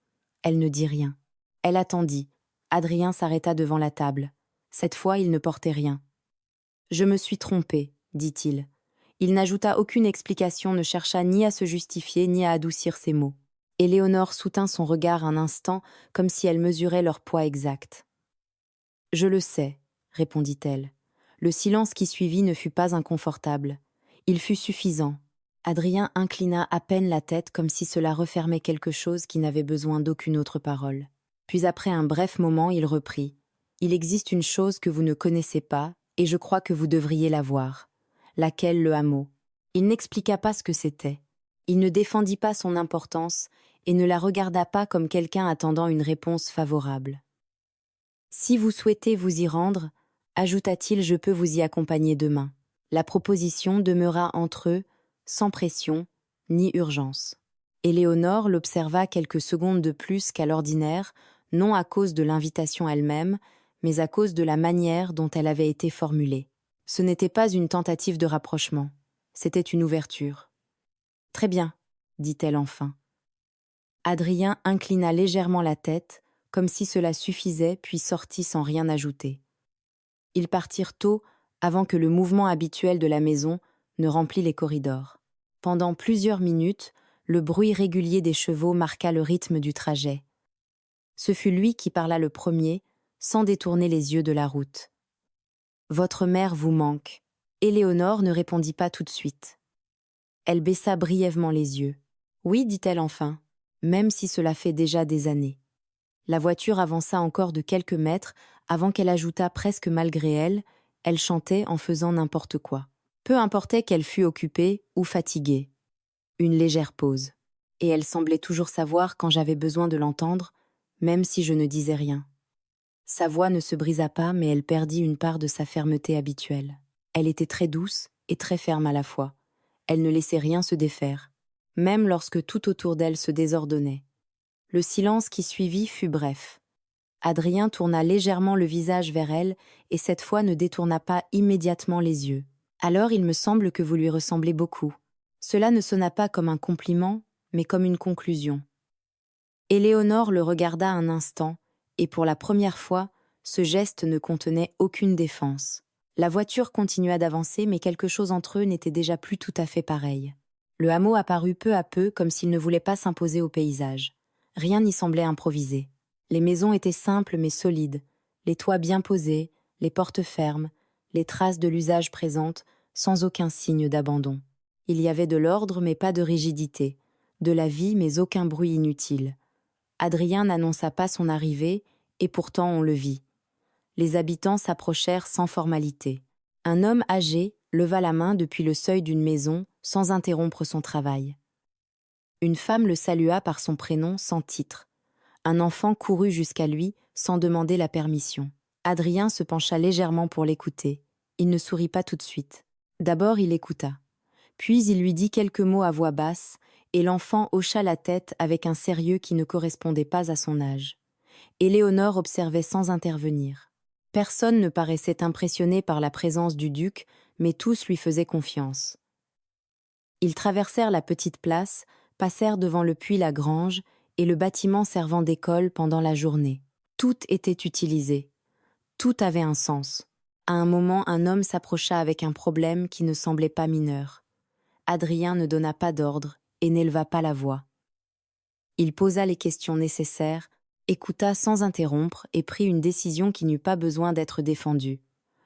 Elle ne dit rien. Elle attendit. Adrien s'arrêta devant la table. Cette fois, il ne portait rien. « Je me suis trompé », dit-il. Il n'ajouta aucune explication, ne chercha ni à se justifier ni à adoucir ses mots. Éléonore soutint son regard un instant, comme si elle mesurait leur poids exact. « Je le sais », répondit-elle. Le silence qui suivit ne fut pas inconfortable. Il fut suffisant. Adrien inclina à peine la tête comme si cela refermait quelque chose qui n'avait besoin d'aucune autre parole. Puis après un bref moment, il reprit. « Il existe une chose que vous ne connaissez pas, et je crois que vous devriez la voir. Laquelle le hameau ?» Il n'expliqua pas ce que c'était. Il ne défendit pas son importance et ne la regarda pas comme quelqu'un attendant une réponse favorable. « Si vous souhaitez vous y rendre, ajouta-t-il, je peux vous y accompagner demain. » La proposition demeura entre eux, sans pression, ni urgence. Éléonore l'observa quelques secondes de plus qu'à l'ordinaire, non à cause de l'invitation elle-même, mais à cause de la manière dont elle avait été formulée. Ce n'était pas une tentative de rapprochement, c'était une ouverture. « Très bien, » dit-elle enfin. Adrien inclina légèrement la tête, comme si cela suffisait, puis sortit sans rien ajouter. Ils partirent tôt, avant que le mouvement habituel de la maison ne remplît les corridors. Pendant plusieurs minutes, le bruit régulier des chevaux marqua le rythme du trajet. Ce fut lui qui parla le premier, sans détourner les yeux de la route. « Votre mère vous manque. » Éléonore ne répondit pas tout de suite. Elle baissa brièvement les yeux. « Oui, dit-elle enfin, même si cela fait déjà des années. » La voiture avança encore de quelques mètres avant qu'elle ajouta presque malgré elle, elle chantait en faisant n'importe quoi. Peu importait qu'elle fût occupée ou fatiguée. Une légère pause. Et elle semblait toujours savoir quand j'avais besoin de l'entendre, même si je ne disais rien. Sa voix ne se brisa pas, mais elle perdit une part de sa fermeté habituelle. Elle était très douce et très ferme à la fois. Elle ne laissait rien se défaire, même lorsque tout autour d'elle se désordonnait. Le silence qui suivit fut bref. Adrien tourna légèrement le visage vers elle et cette fois ne détourna pas immédiatement les yeux. « Alors il me semble que vous lui ressemblez beaucoup. » Cela ne sonna pas comme un compliment, mais comme une conclusion. Éléonore le regarda un instant, et pour la première fois, ce geste ne contenait aucune défense. La voiture continua d'avancer, mais quelque chose entre eux n'était déjà plus tout à fait pareil. Le hameau apparut peu à peu comme s'il ne voulait pas s'imposer au paysage. Rien n'y semblait improvisé. Les maisons étaient simples mais solides, les toits bien posés, les portes fermes, les traces de l'usage présentes, sans aucun signe d'abandon. Il y avait de l'ordre mais pas de rigidité, de la vie mais aucun bruit inutile. Adrien n'annonça pas son arrivée, et pourtant on le vit. Les habitants s'approchèrent sans formalité. Un homme âgé leva la main depuis le seuil d'une maison sans interrompre son travail. Une femme le salua par son prénom sans titre. Un enfant courut jusqu'à lui sans demander la permission. Adrien se pencha légèrement pour l'écouter. Il ne sourit pas tout de suite. D'abord il écouta. Puis il lui dit quelques mots à voix basse, et l'enfant hocha la tête avec un sérieux qui ne correspondait pas à son âge. Éléonore observait sans intervenir. Personne ne paraissait impressionné par la présence du duc, mais tous lui faisaient confiance. Ils traversèrent la petite place, passèrent devant le puits la grange et le bâtiment servant d'école pendant la journée. Tout était utilisé. Tout avait un sens. À un moment, un homme s'approcha avec un problème qui ne semblait pas mineur. Adrien ne donna pas d'ordre et n'éleva pas la voix. Il posa les questions nécessaires, écouta sans interrompre et prit une décision qui n'eut pas besoin d'être défendue.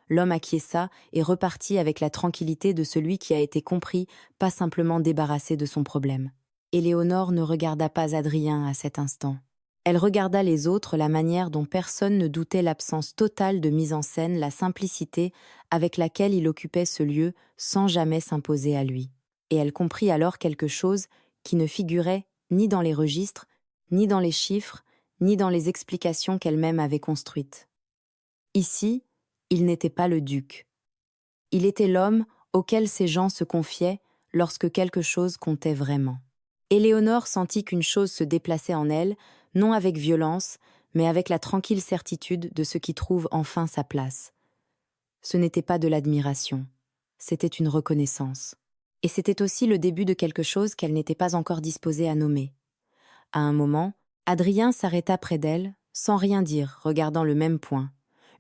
L'homme acquiesça et repartit avec la tranquillité de celui qui a été compris, pas simplement débarrassé de son problème. Éléonore ne regarda pas Adrien à cet instant. Elle regarda les autres, la manière dont personne ne doutait l'absence totale de mise en scène, la simplicité avec laquelle il occupait ce lieu sans jamais s'imposer à lui. Et elle comprit alors quelque chose qui ne figurait ni dans les registres, ni dans les chiffres, ni dans les explications qu'elle-même avait construites. Ici, il n'était pas le duc. Il était l'homme auquel ces gens se confiaient lorsque quelque chose comptait vraiment. Éléonore sentit qu'une chose se déplaçait en elle, non avec violence, mais avec la tranquille certitude de ce qui trouve enfin sa place. Ce n'était pas de l'admiration, c'était une reconnaissance. Et c'était aussi le début de quelque chose qu'elle n'était pas encore disposée à nommer. À un moment, Adrien s'arrêta près d'elle, sans rien dire, regardant le même point.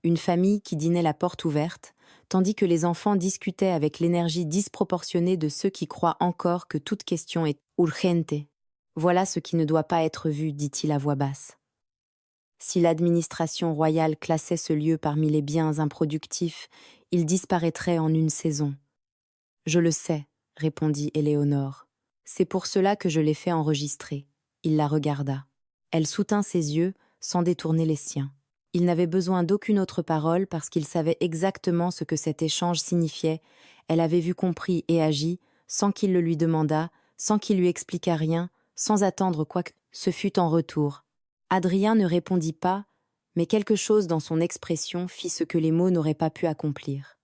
Une famille qui dînait la porte ouverte, tandis que les enfants discutaient avec l'énergie disproportionnée de ceux qui croient encore que toute question est urgente. Voilà ce qui ne doit pas être vu, dit-il à voix basse. Si l'administration royale classait ce lieu parmi les biens improductifs, il disparaîtrait en une saison. Je le sais, répondit Éléonore. C'est pour cela que je l'ai fait enregistrer. Il la regarda. Elle soutint ses yeux, sans détourner les siens. Il n'avait besoin d'aucune autre parole parce qu'il savait exactement ce que cet échange signifiait. Elle avait vu, compris et agi, sans qu'il le lui demandât, sans qu'il lui expliquât rien, sans attendre quoi que ce fût en retour. Adrien ne répondit pas, mais quelque chose dans son expression fit ce que les mots n'auraient pas pu accomplir.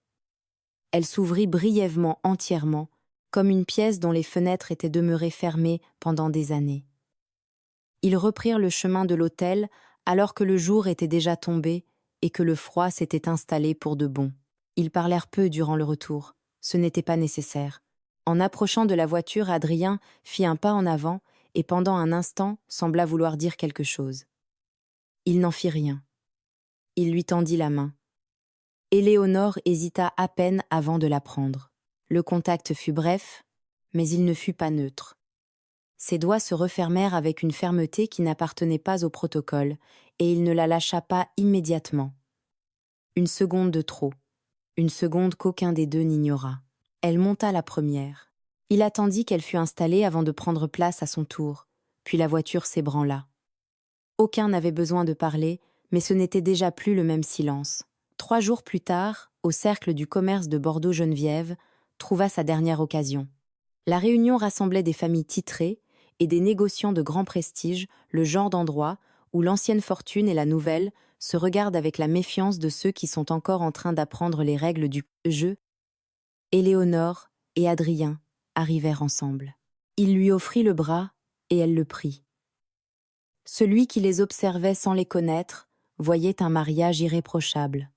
Elle s'ouvrit brièvement entièrement, comme une pièce dont les fenêtres étaient demeurées fermées pendant des années. Ils reprirent le chemin de l'hôtel alors que le jour était déjà tombé et que le froid s'était installé pour de bon. Ils parlèrent peu durant le retour. Ce n'était pas nécessaire. En approchant de la voiture, Adrien fit un pas en avant et pendant un instant sembla vouloir dire quelque chose. Il n'en fit rien. Il lui tendit la main. Éléonore hésita à peine avant de la prendre. Le contact fut bref, mais il ne fut pas neutre. Ses doigts se refermèrent avec une fermeté qui n'appartenait pas au protocole, et il ne la lâcha pas immédiatement. Une seconde de trop, une seconde qu'aucun des deux n'ignora. Elle monta la première. Il attendit qu'elle fût installée avant de prendre place à son tour, puis la voiture s'ébranla. Aucun n'avait besoin de parler, mais ce n'était déjà plus le même silence. 3 jours plus tard, au cercle du commerce de Bordeaux-Geneviève, trouva sa dernière occasion. La réunion rassemblait des familles titrées et des négociants de grand prestige, le genre d'endroit où l'ancienne fortune et la nouvelle se regardent avec la méfiance de ceux qui sont encore en train d'apprendre les règles du jeu. Éléonore et Adrien arrivèrent ensemble. Il lui offrit le bras et elle le prit. Celui qui les observait sans les connaître voyait un mariage irréprochable.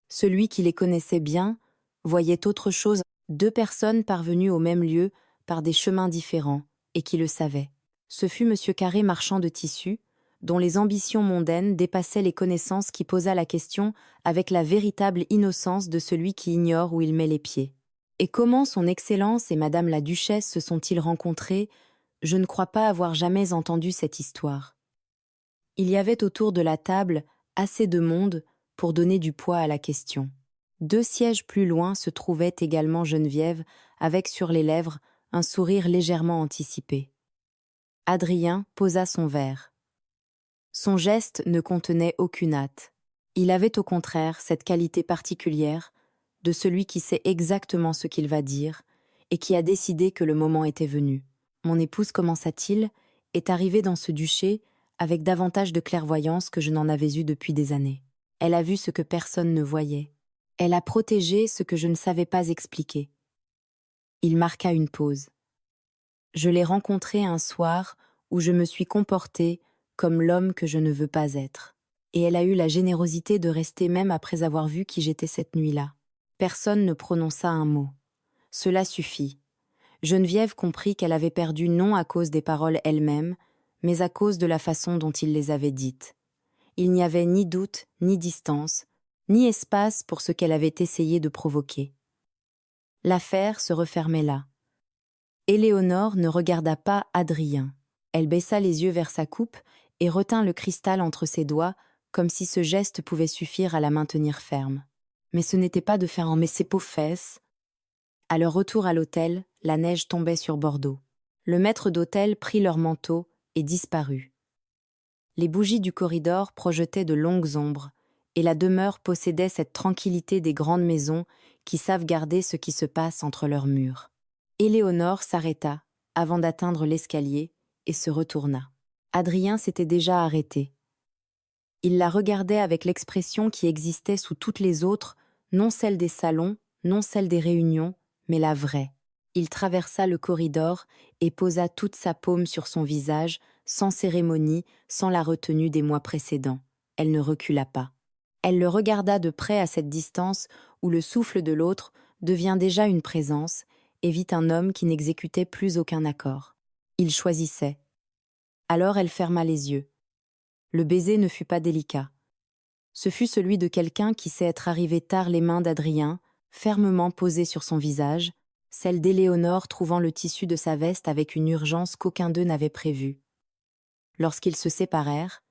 Celui qui les connaissait bien voyait autre chose, 2 personnes parvenues au même lieu par des chemins différents, et qui le savaient. Ce fut M. Carré, marchand de tissus, dont les ambitions mondaines dépassaient les connaissances, qui posa la question avec la véritable innocence de celui qui ignore où il met les pieds. Et comment son Excellence et Madame la Duchesse se sont-ils rencontrés? Je ne crois pas avoir jamais entendu cette histoire. Il y avait autour de la table assez de monde pour donner du poids à la question. 2 sièges plus loin se trouvait également Geneviève, avec sur les lèvres un sourire légèrement anticipé. Adrien posa son verre. Son geste ne contenait aucune hâte. Il avait au contraire cette qualité particulière de celui qui sait exactement ce qu'il va dire et qui a décidé que le moment était venu. Mon épouse, commença-t-il, est arrivée dans ce duché avec davantage de clairvoyance que je n'en avais eu depuis des années. Elle a vu ce que personne ne voyait. Elle a protégé ce que je ne savais pas expliquer. Il marqua une pause. Je l'ai rencontrée un soir où je me suis comportée comme l'homme que je ne veux pas être. Et elle a eu la générosité de rester même après avoir vu qui j'étais cette nuit-là. Personne ne prononça un mot. Cela suffit. Geneviève comprit qu'elle avait perdu non à cause des paroles elles-mêmes, mais à cause de la façon dont il les avait dites. Il n'y avait ni doute, ni distance, ni espace pour ce qu'elle avait essayé de provoquer. L'affaire se refermait là. Éléonore ne regarda pas Adrien. Elle baissa les yeux vers sa coupe et retint le cristal entre ses doigts, comme si ce geste pouvait suffire à la maintenir ferme. Mais ce n'était pas de faire en ses pauvres fesses. À leur retour à l'hôtel, la neige tombait sur Bordeaux. Le maître d'hôtel prit leur manteau et disparut. Les bougies du corridor projetaient de longues ombres, et la demeure possédait cette tranquillité des grandes maisons qui savent garder ce qui se passe entre leurs murs. Éléonore s'arrêta, avant d'atteindre l'escalier, et se retourna. Adrien s'était déjà arrêté. Il la regardait avec l'expression qui existait sous toutes les autres, non celle des salons, non celle des réunions, mais la vraie. Il traversa le corridor et posa toute sa paume sur son visage, sans cérémonie, sans la retenue des mois précédents. Elle ne recula pas. Elle le regarda de près à cette distance où le souffle de l'autre devient déjà une présence, et vit un homme qui n'exécutait plus aucun accord. Il choisissait. Alors elle ferma les yeux. Le baiser ne fut pas délicat. Ce fut celui de quelqu'un qui sait être arrivé tard, les mains d'Adrien, fermement posées sur son visage, celle d'Éléonore trouvant le tissu de sa veste avec une urgence qu'aucun d'eux n'avait prévue. Lorsqu'ils se séparèrent,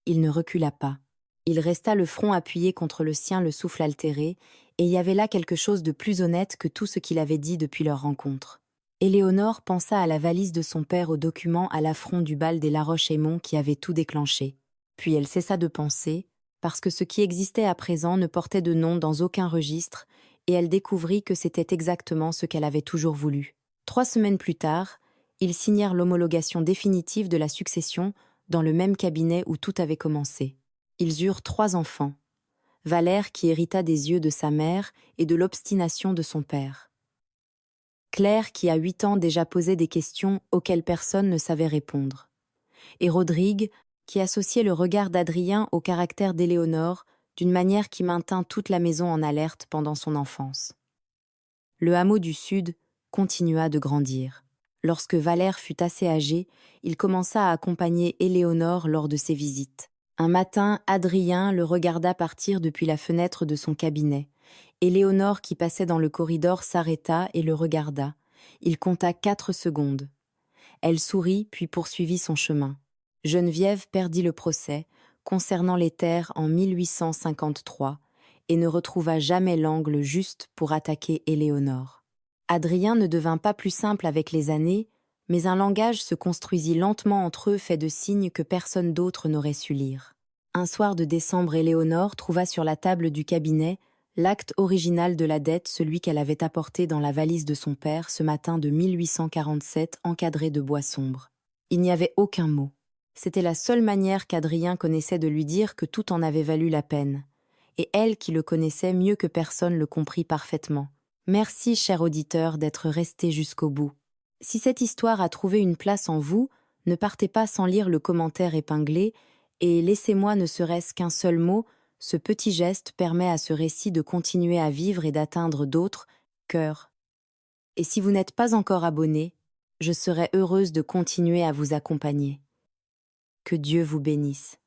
il ne recula pas. Il resta le front appuyé contre le sien, le souffle altéré, et il y avait là quelque chose de plus honnête que tout ce qu'il avait dit depuis leur rencontre. Éléonore pensa à la valise de son père aux documents à l'affront du bal des Laroche-Aymon qui avait tout déclenché. Puis elle cessa de penser, parce que ce qui existait à présent ne portait de nom dans aucun registre, et elle découvrit que c'était exactement ce qu'elle avait toujours voulu. 3 semaines plus tard, ils signèrent l'homologation définitive de la succession dans le même cabinet où tout avait commencé. Ils eurent 3 enfants. Valère qui hérita des yeux de sa mère et de l'obstination de son père. Claire qui à 8 ans déjà posait des questions auxquelles personne ne savait répondre. Et Rodrigue qui associait le regard d'Adrien au caractère d'Éléonore d'une manière qui maintint toute la maison en alerte pendant son enfance. Le hameau du Sud continua de grandir. Lorsque Valère fut assez âgé, il commença à accompagner Éléonore lors de ses visites. Un matin, Adrien le regarda partir depuis la fenêtre de son cabinet. Éléonore, qui passait dans le corridor, s'arrêta et le regarda. Il compta 4 secondes. Elle sourit, puis poursuivit son chemin. Geneviève perdit le procès, concernant les terres en 1853, et ne retrouva jamais l'angle juste pour attaquer Éléonore. Adrien ne devint pas plus simple avec les années, mais un langage se construisit lentement entre eux fait de signes que personne d'autre n'aurait su lire. Un soir de décembre, Éléonore trouva sur la table du cabinet l'acte original de la dette, celui qu'elle avait apporté dans la valise de son père ce matin de 1847, encadré de bois sombre. Il n'y avait aucun mot. C'était la seule manière qu'Adrien connaissait de lui dire que tout en avait valu la peine. Et elle, qui le connaissait mieux que personne, le comprit parfaitement. Merci, cher auditeur, d'être resté jusqu'au bout. Si cette histoire a trouvé une place en vous, ne partez pas sans lire le commentaire épinglé et laissez-moi ne serait-ce qu'un seul mot. Ce petit geste permet à ce récit de continuer à vivre et d'atteindre d'autres cœurs. Et si vous n'êtes pas encore abonné, je serai heureuse de continuer à vous accompagner. Que Dieu vous bénisse.